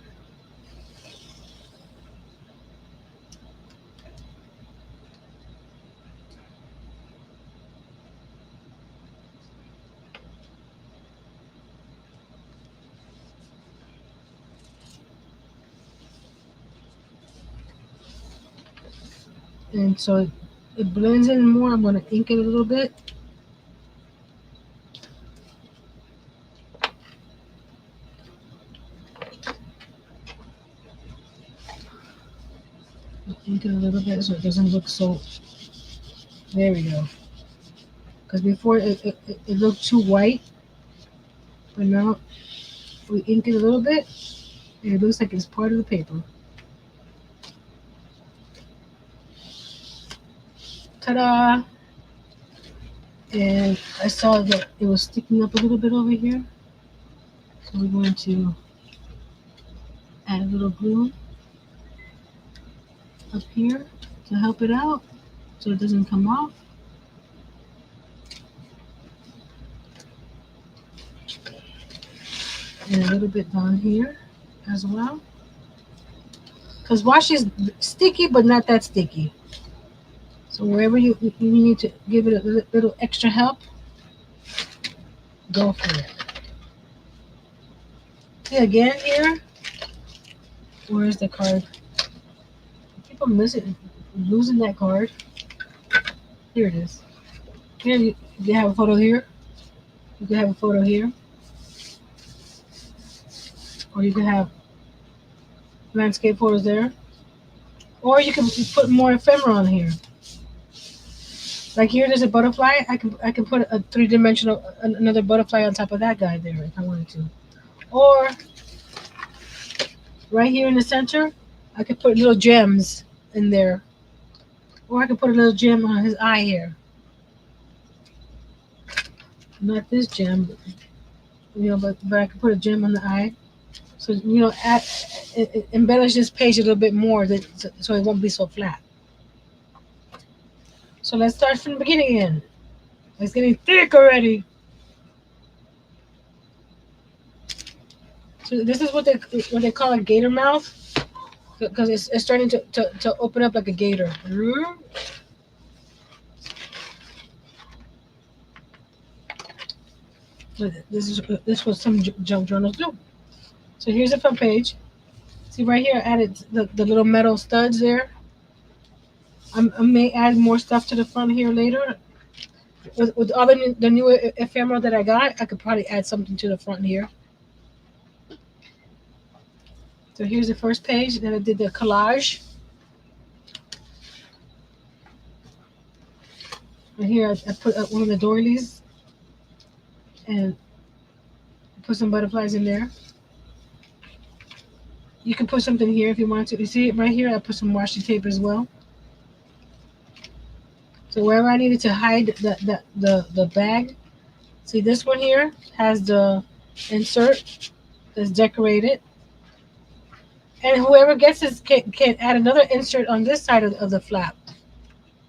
And so it blends in more. I'm gonna ink it a little bit. Ink it a little bit so it doesn't look so. There we go. Because before it looked too white, but now we ink it a little bit, and it looks like it's part of the paper. Ta-da! And I saw that it was sticking up a little bit over here, so we're going to add a little glue up here to help it out so it doesn't come off. And a little bit down here as well. Because washi is sticky, but not that sticky. So wherever you need to give it a little extra help, go for it. See again here, where's the card? I keep on losing that card. Here it is. Here you have a photo here. You can have a photo here. Or you can have landscape photos there. Or you can put more ephemera on here. Like here, there's a butterfly. I can put a three-dimensional another butterfly on top of that guy there if I wanted to. Or right here in the center, I could put little gems in there. Or I could put a little gem on his eye here. Not this gem, but I could put a gem on the eye. So embellish this page a little bit more, so it won't be so flat. So let's start from the beginning again. It's getting thick already. So this is what they call a gator mouth, because it's starting to open up like a gator. This is what some junk journals do. So here's the front page. See right here, I added the little metal studs there. I may add more stuff to the front here later. With all the new ephemera that I got, I could probably add something to the front here. So here's the first page. Then I did the collage. And here I put one of the doilies and put some butterflies in there. You can put something here if you want to. You see it right here? I put some washi tape as well. So wherever I needed to hide the bag, see this one here has the insert that's decorated. And whoever gets this can add another insert on this side of the flap.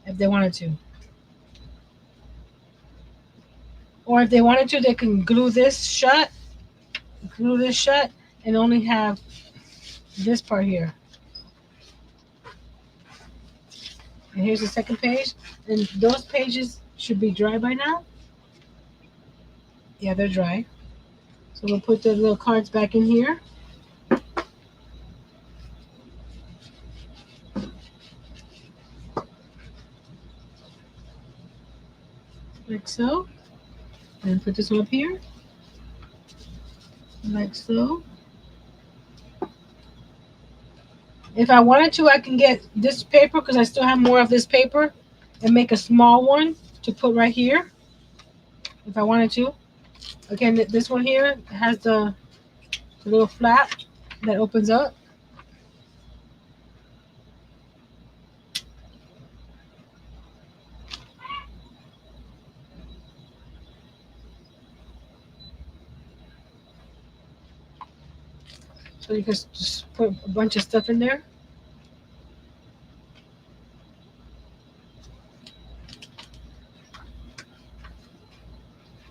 if they wanted to. Or if they wanted to, they can glue this shut, and only have this part here. And here's the second page. And those pages should be dry by now. Yeah, they're dry. So we'll put the little cards back in here. Like so. And put this one up here. Like so. If I wanted to, I can get this paper because I still have more of this paper and make a small one to put right here if I wanted to. Again, this one here has the little flap that opens up. So you can just put a bunch of stuff in there.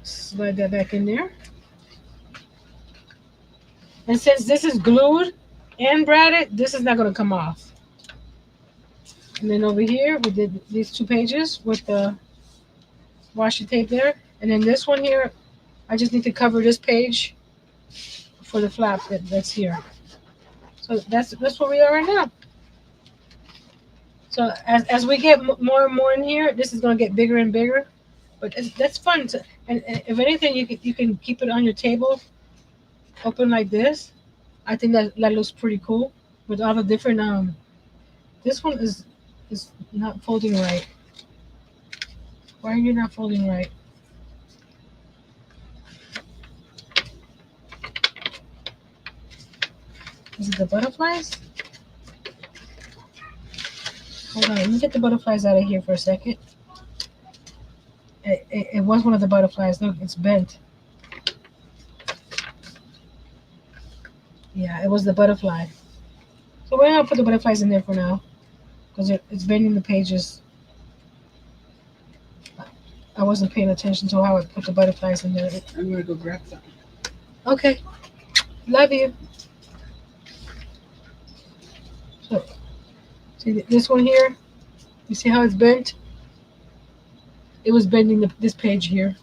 Slide that back in there. And since this is glued and braided, this is not going to come off. And then over here, we did these two pages with the washi tape there. And then this one here, I just need to cover this page for the flap that's here. So that's where we are right now. So as we get more and more in here, this is going to get bigger and bigger. But that's fun. And if anything, you can keep it on your table, open like this. I think that looks pretty cool with all the different. This one is not folding right. Why are you not folding right? Is it the butterflies? Hold on, let me get the butterflies out of here for a second. It was one of the butterflies. Look, it's bent. Yeah, it was the butterfly. So we're gonna put the butterflies in there for now because it's bending the pages. I wasn't paying attention to how I put the butterflies in there. I'm gonna go grab some. Okay, love you. So, see this one here? You see how it's bent? It was bending this page here,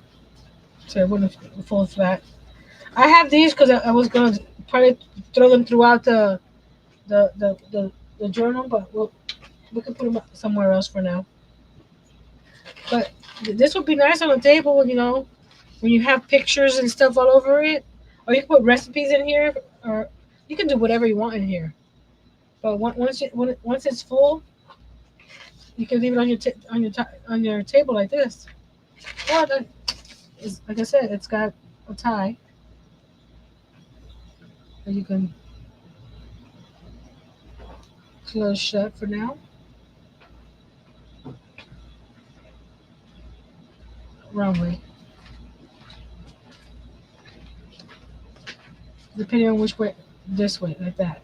so it wouldn't fold flat. I have these because I was gonna probably throw them throughout the journal, but we can put them somewhere else for now. But this would be nice on the table, when you have pictures and stuff all over it, or you can put recipes in here, or you can do whatever you want in here. But once it's full, you can leave it on your table like this. Or like I said, it's got a tie that you can close shut for now. Wrong way. Depending on which way, this way, like that.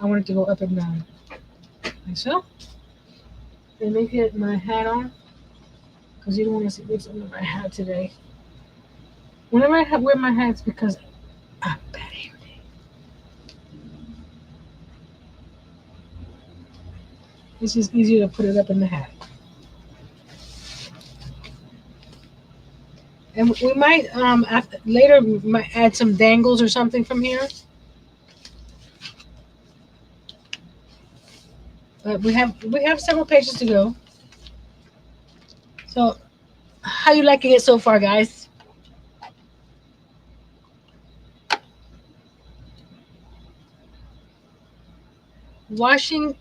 I want it to go up and down, like so. And make it my hat on, because you don't want to see what's under my hat today. Whenever wear my hats, because I'm bad hair day. It's just easier to put it up in the hat. And we might later we might add some dangles or something from here. But we have several pages to go. So how you liking it so far, guys? Washing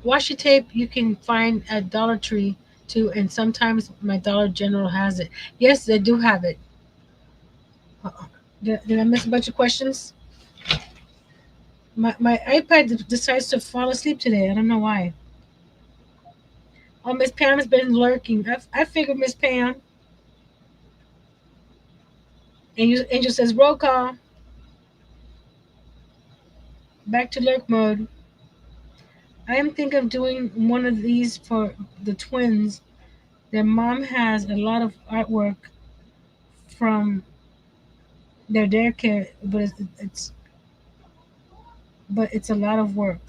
washi tape you can find at Dollar Tree too, and sometimes my Dollar General has it. Yes, they do have it. Did I miss a bunch of questions? My iPad decides to fall asleep today. I don't know why. Oh, Miss Pam has been lurking. I figured Miss Pam. Angel says roll call. Back to lurk mode. I am thinking of doing one of these for the twins. Their mom has a lot of artwork from their daycare, but it's a lot of work.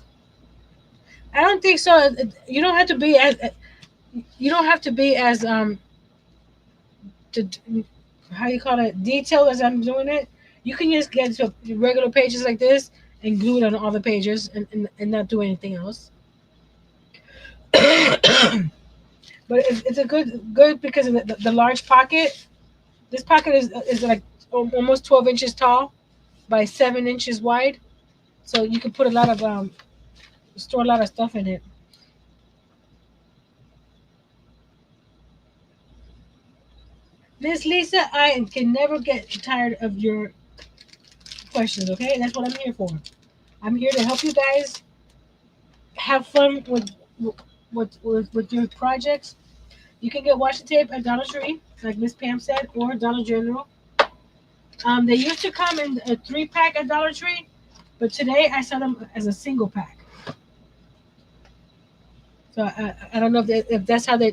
I don't think so. You don't have to be as you don't have to be as to, how you call it, detailed as I'm doing it. You can just get to regular pages like this and glue it on all the pages and not do anything else. But it's a good because of the large pocket. This pocket is like almost 12 inches tall by 7 inches wide, so you can put a lot of store a lot of stuff in it. Miss Lisa, I can never get tired of your questions. Okay, that's what I'm here for. I'm here to help you guys have fun with your projects. You can get washi tape at Dollar Tree, like Miss Pam said, or Dollar General. They used to come in a 3 pack at Dollar Tree, but today I sell them as a single pack. So I don't know if that's how they're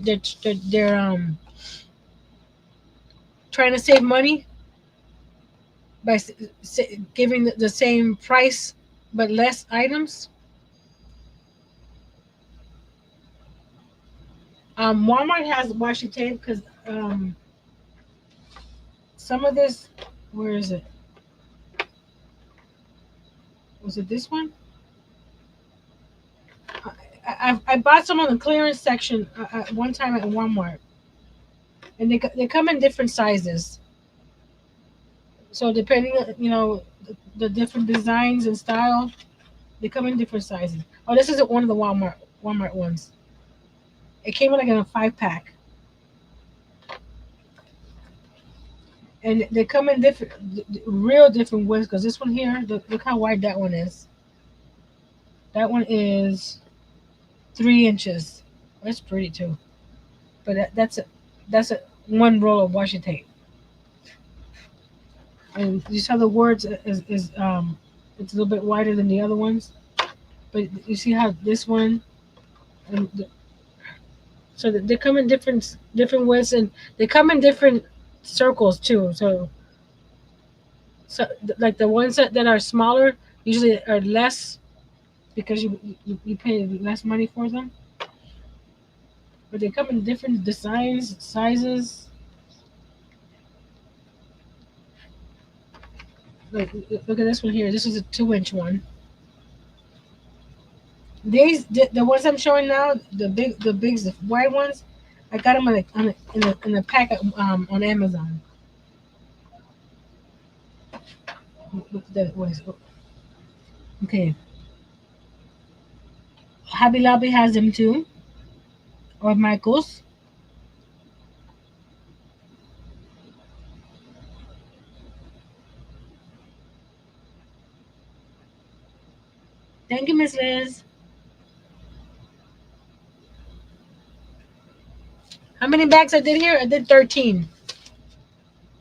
trying to save money by giving the same price but less items. Walmart has washi tape because some of this, where is it? Was it this one? I bought some on the clearance section at one time at Walmart, and they come in different sizes. So depending on the different designs and style, they come in different sizes. Oh, this is one of the Walmart ones. It came in like in a 5 pack, and they come in different, real different widths. Because this one here, look how wide that one is. That one is 3 inches. That's pretty too. But that's a one roll of washi tape. And you saw the words is it's a little bit wider than the other ones. But you see how this one, and so they come in different widths, and they come in different circles too. So like the ones that are smaller usually are less because you pay less money for them. But they come in different designs, sizes. Like look at this one here. This is a 2 inch one. The ones I'm showing now, the wide ones, I got them in a pack on Amazon. What is okay? Hobby Lobby has them too, or Michaels. Thank you, Miss Liz. How many bags I did here? I did 13.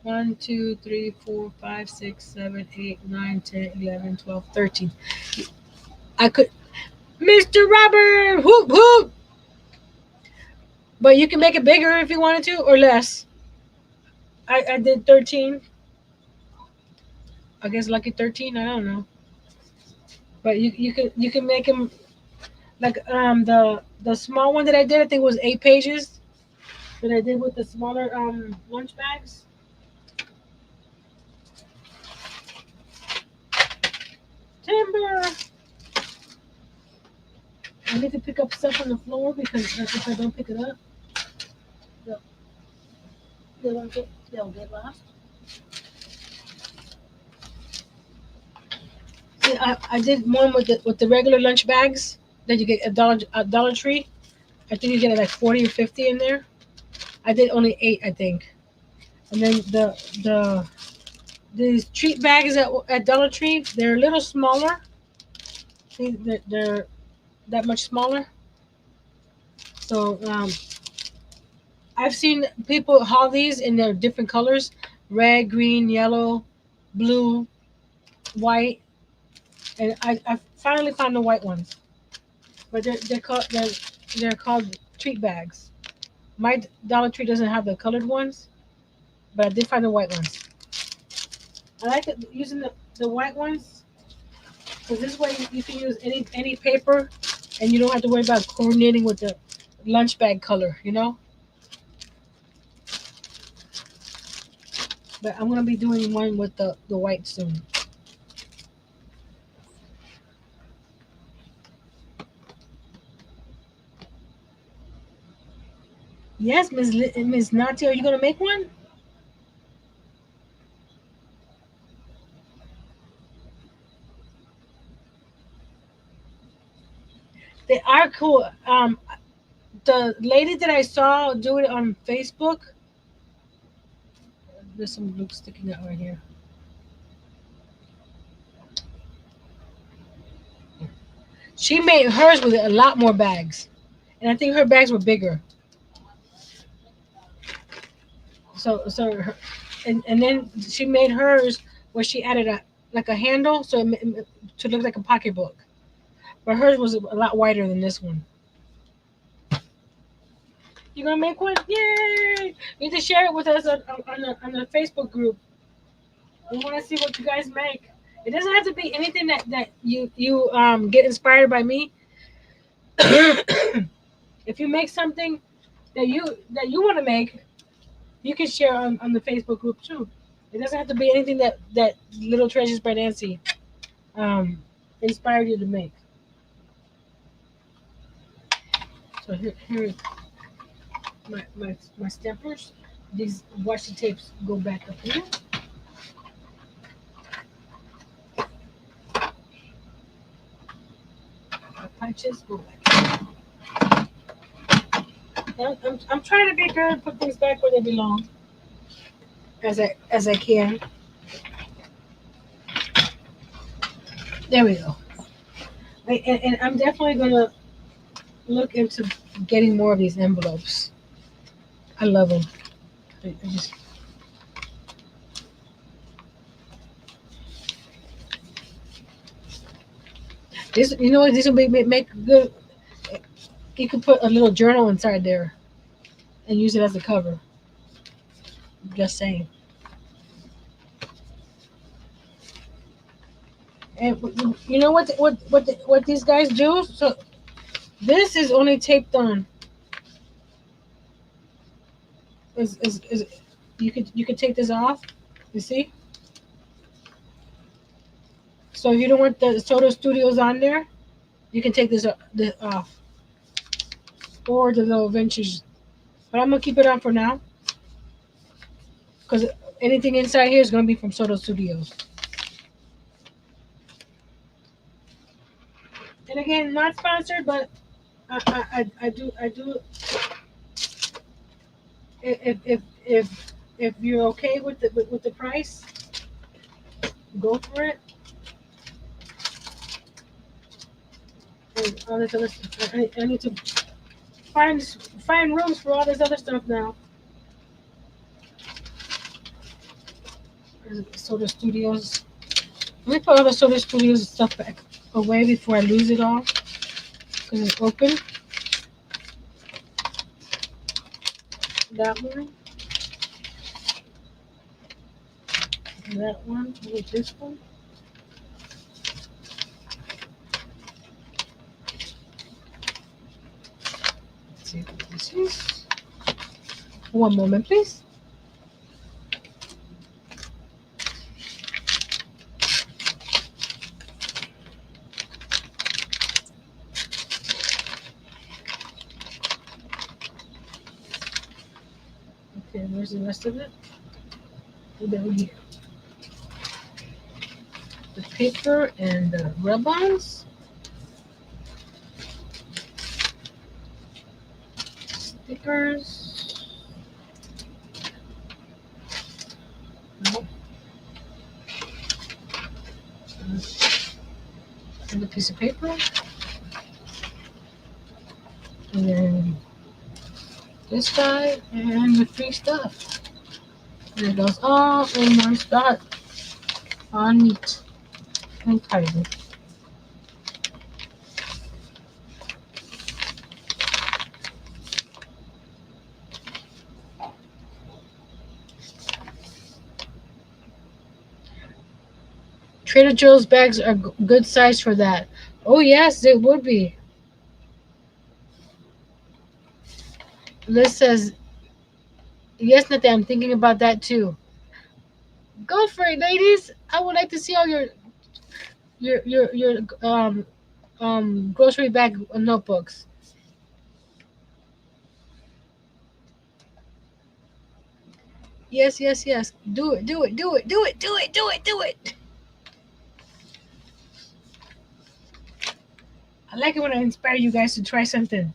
1, 2, 3, 4, 5, 6, 7, 8, 9, 10, 11, 12, 13. I could, Mr. Robert, whoop whoop. But you can make it bigger if you wanted to, or less. I did 13. I guess lucky 13. I don't know. But you can make them like the small one that I did. I think was 8 pages that I did with the smaller lunch bags. Timber. I need to pick up stuff on the floor because if I don't pick it up, they'll, they'll get lost. See, I did one with the regular lunch bags that you get at Dollar Tree. I think you get like 40 or 50 in there. I did only 8, I think. And then the these treat bags at Dollar Tree, they're a little smaller. See, they're that much smaller. So I've seen people haul these in their different colors: red, green, yellow, blue, white, and I finally found the white ones. but they're called treat bags. My Dollar Tree doesn't have the colored ones, but I did find the white ones. I like using the white ones because this way you can use any paper, and you don't have to worry about coordinating with the lunch bag color. But I'm gonna be doing one with the white soon. Yes, Miss Nati, are you gonna make one? They are cool. The lady that I saw do it on Facebook. There's some glue sticking out right here. She made hers with a lot more bags, and I think her bags were bigger. And then she made hers where she added a handle to look like a pocketbook. But hers was a lot wider than this one. You gonna make one? Yay! You need to share it with us on the Facebook group. We want to see what you guys make. It doesn't have to be anything that you get inspired by me. If you make something that you want to make, you can share on the Facebook group too. It doesn't have to be anything that Little Treasures by Nancy um, inspired you to make. So here my stampers. These washi tapes go back up here. My punches go back. I'm trying to be good, put things back where they belong as I can. There we go. And I'm definitely gonna look into getting more of these envelopes. I love them. I just this this will make good. You could put a little journal inside there and use it as a cover. Just saying. And you know what these guys do? So this is only taped on. Is you could take this off. You see? So if you don't want the Soto Studios on there, you can take this off, or the little vintage. But I'm gonna keep it on for now because anything inside here is gonna be from Soto Studios. And again, not sponsored, but I do. If you're okay with the price, go for it. And all this other stuff. I need to find find rooms for all this other stuff now. Soda Studios. Let me put all the Soda Studios stuff back away before I lose it all. Because it's open. That one. And that one. With this one. Let's see what this is. One moment, please. Okay, where's the rest of it? Down here. The paper and the rub-ons, stickers, nope. And a piece of paper, and then this guy and the free stuff. And it goes all in one spot, all neat and tidy. Trader Joe's bags are good size for that. Oh yes, it would be. Liz says yes, Nathan. I'm thinking about that too. Go for it, ladies. I would like to see all your grocery bag notebooks. Yes, yes, yes. Do it, do it, do it, do it, do it, do it, do it. I like it when I inspire you guys to try something.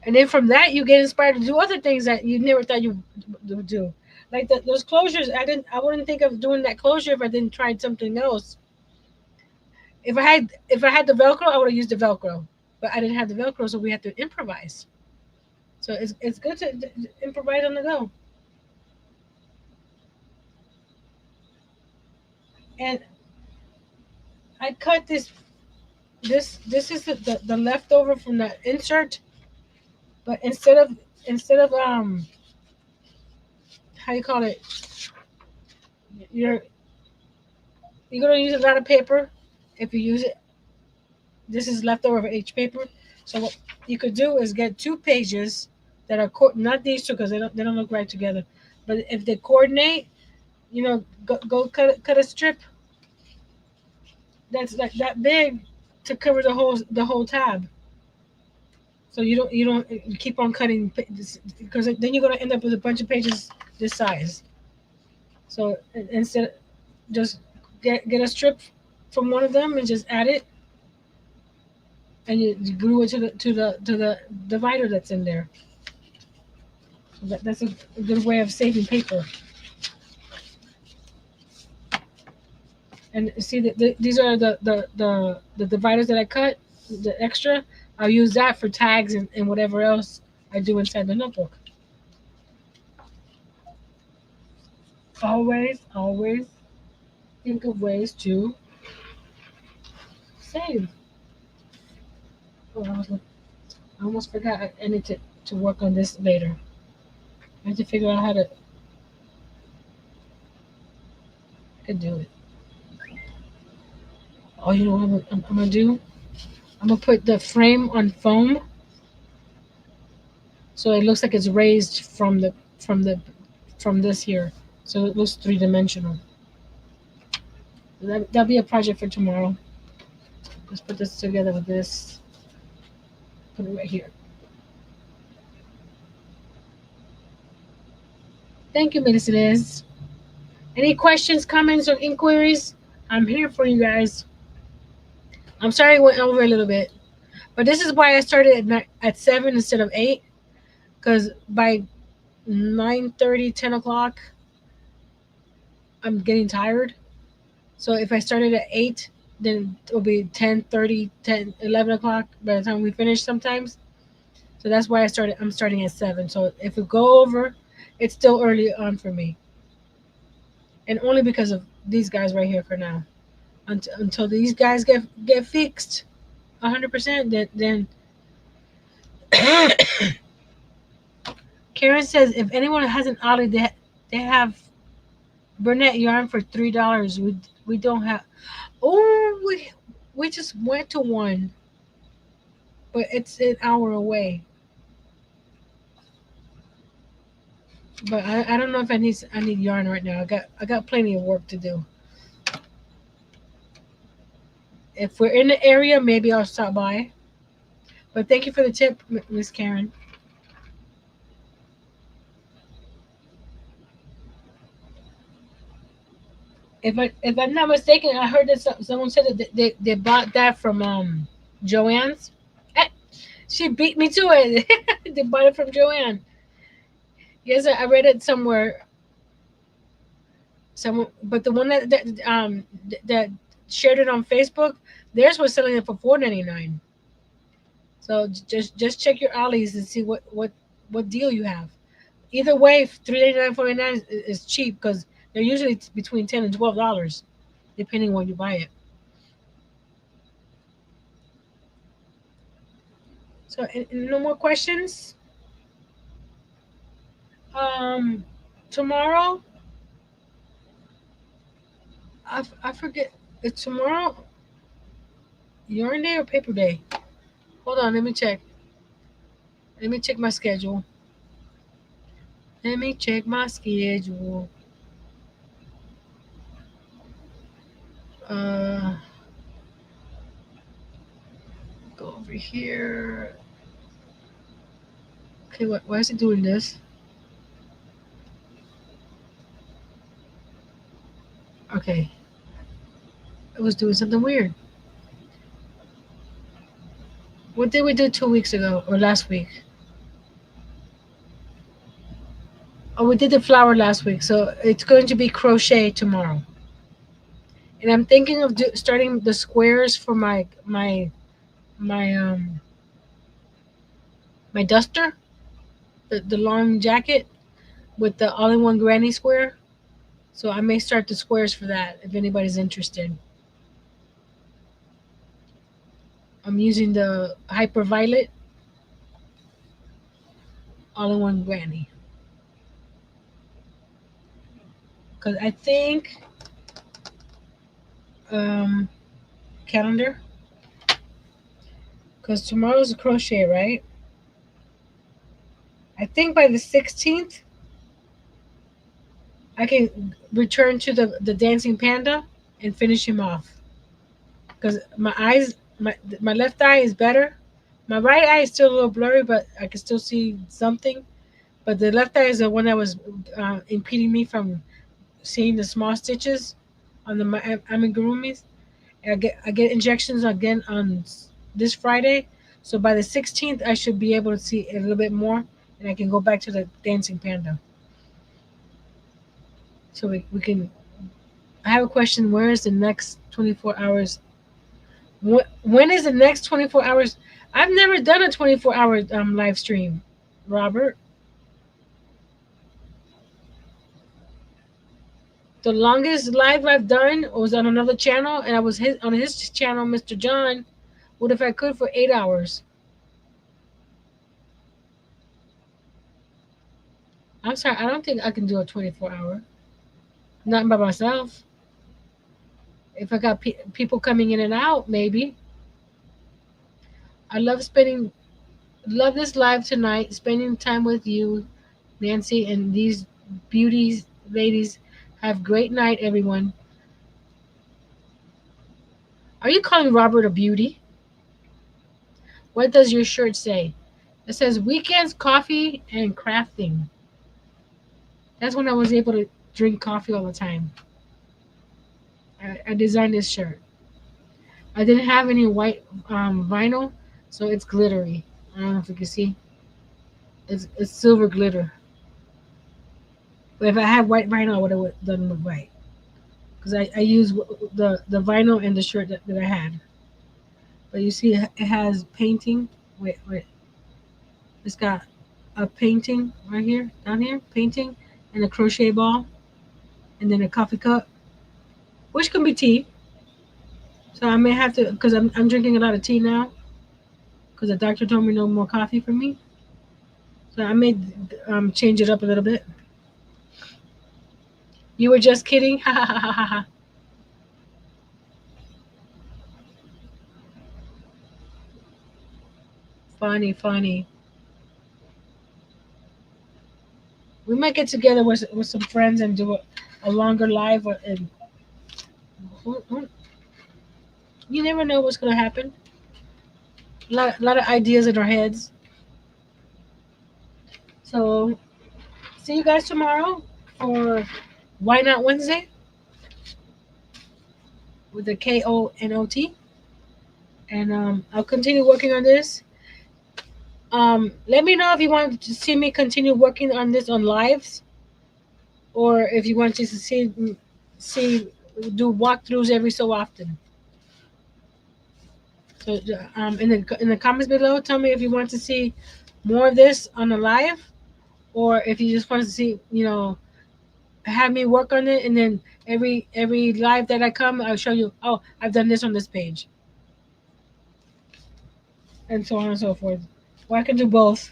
And then from that you get inspired to do other things that you never thought you would do. Like those closures, I wouldn't think of doing that closure if I didn't try something else. If I had the Velcro, I would have used the Velcro. But I didn't have the Velcro, so we had to improvise. So it's good to improvise on the go. And I cut this is the leftover from the insert, but instead of how you call it, you're you're gonna use a lot of paper. If you use it, this is leftover of each paper. So what you could do is get two pages that are not these two because they don't look right together. But if they coordinate, go cut a strip that's like that big to cover the whole tab. So you keep on cutting because then you're gonna end up with a bunch of pages this size. So instead, just get a strip from one of them and just add it, and you glue it to the divider that's in there. So that's a good way of saving paper. And see that these are the dividers that I cut, the extra. I'll use that for tags and whatever else I do inside the notebook. Always think of ways to save. Oh, I almost forgot. I need to work on this later. I have to figure out how to could do it. Oh, you know what I'm gonna do? I'm gonna put the frame on foam so it looks like it's raised from this here, so it looks 3 dimensional. That'll be a project for tomorrow. Let's put this together with this. Put it right here. Thank you, Miss Liz. Any questions, comments, or inquiries? I'm here for you guys. I'm sorry I went over a little bit, but this is why I started at 7 instead of 8, because by 9:30, 10 o'clock, I'm getting tired. So if I started at 8, then it'll be 10:30, 10, 11 o'clock by the time we finish sometimes. So that's why I'm starting at 7. So if we go over, it's still early on for me. And only because of these guys right here for now. Until these guys get fixed 100%, then Karen says if anyone has an ollie, they have Burnett yarn for $3. We don't have. Oh, we just went to one, but it's an hour away. But I don't know if I need yarn right now. I got plenty of work to do. If we're in the area, maybe I'll stop by. But thank you for the tip, Miss Karen. If I'm not mistaken, I heard that someone said that they bought that from Joanne's. Eh, she beat me to it. They bought it from Joanne. Yes, I read it somewhere. Someone, but the one that shared it on Facebook, theirs was selling it for $4.99. So just check your alleys and see what deal you have. Either way, $3.99, $4.99 is cheap because they're usually between $10 and $12, depending when you buy it. So, no more questions. Um, Tomorrow I forget. It's tomorrow. Urine day or paper day? Hold on. Let me check. Let me check my schedule. Let me check my schedule. Uh, go over here. Okay, why is it doing this? Okay, it was doing something weird. What did we do 2 weeks ago or last week? Oh, we did the flower last week, so it's going to be crochet tomorrow. And I'm thinking of starting the squares for my my duster, the long jacket with the all-in-one granny square. So I may start the squares for that if anybody's interested. I'm using the hyperviolet all-in-one granny because I think um calendar because tomorrow's a crochet, right? I think by the 16th I can return to the dancing panda and finish him off because my left eye is better. My right eye is still a little blurry, but I can still see something. But the left eye is the one that was impeding me from seeing the small stitches on the amigurumis. I get injections again on this Friday, so by the 16th I should be able to see a little bit more, and I can go back to the dancing panda. So we can. I have a question. Where is the next 24 hours? When is the next 24 hours? I've never done a 24-hour live stream, Robert. The longest live I've done was on another channel, and I was on his channel, Mr. John. What if I could for 8 hours? I'm sorry, I don't think I can do a 24-hour. Not by myself. If I got people coming in and out, maybe. I love this live tonight, spending time with you, Nancy, and these beauties, ladies. Have great night, everyone. Are you calling Robert a beauty? What does your shirt say? It says weekends, coffee, and crafting. That's when I was able to drink coffee all the time. I designed this shirt. I didn't have any white vinyl, so it's glittery. I don't know if you can see. It's silver glitter. But if I had white vinyl, I would have done with white. Because I use the vinyl and the shirt that I had. But you see, it has painting. Wait. It's got a painting right here, down here, painting, and a crochet ball, and then a coffee cup, which can be tea. So I may have to, because I'm drinking a lot of tea now, because the doctor told me no more coffee for me. So I may change it up a little bit. You were just kidding? Ha ha ha ha ha ha. Funny, funny. We might get together with some friends and do a longer live. And you never know what's going to happen. Lot of ideas in our heads. So see you guys tomorrow for Why Not Wednesday with the KONOT. And I'll continue working on this. Let me know if you want to see me continue working on this on lives, or if you want to see do walkthroughs every so often. So in the comments below, tell me if you want to see more of this on the live, or if you just want to see have me work on it, and then every live that I come, I'll show you. Oh, I've done this on this page, and so on and so forth. Or I can do both.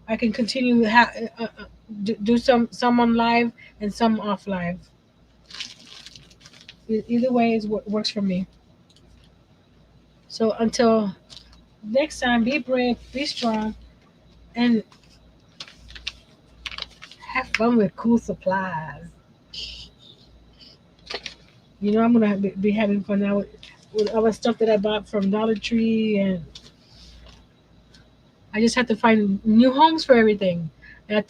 I can continue do some on live and some off live. Either way is what works for me. So until next time, be brave, be strong, and have fun with cool supplies. You know, I'm gonna be having fun now with other stuff that I bought from Dollar Tree, and I just have to find new homes for everything. And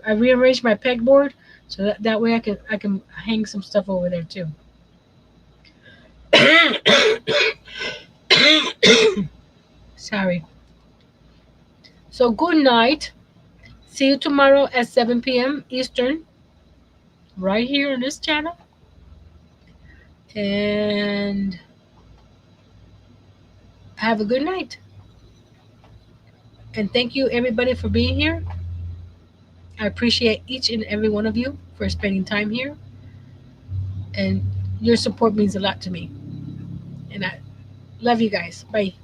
I rearranged my pegboard so that way I can hang some stuff over there too. Sorry. So good night. See you tomorrow at 7 p.m. Eastern, right here on this channel. And have a good night. And thank you everybody for being here. I appreciate each and every one of you for spending time here. And your support means a lot to me. And I love you guys. Bye.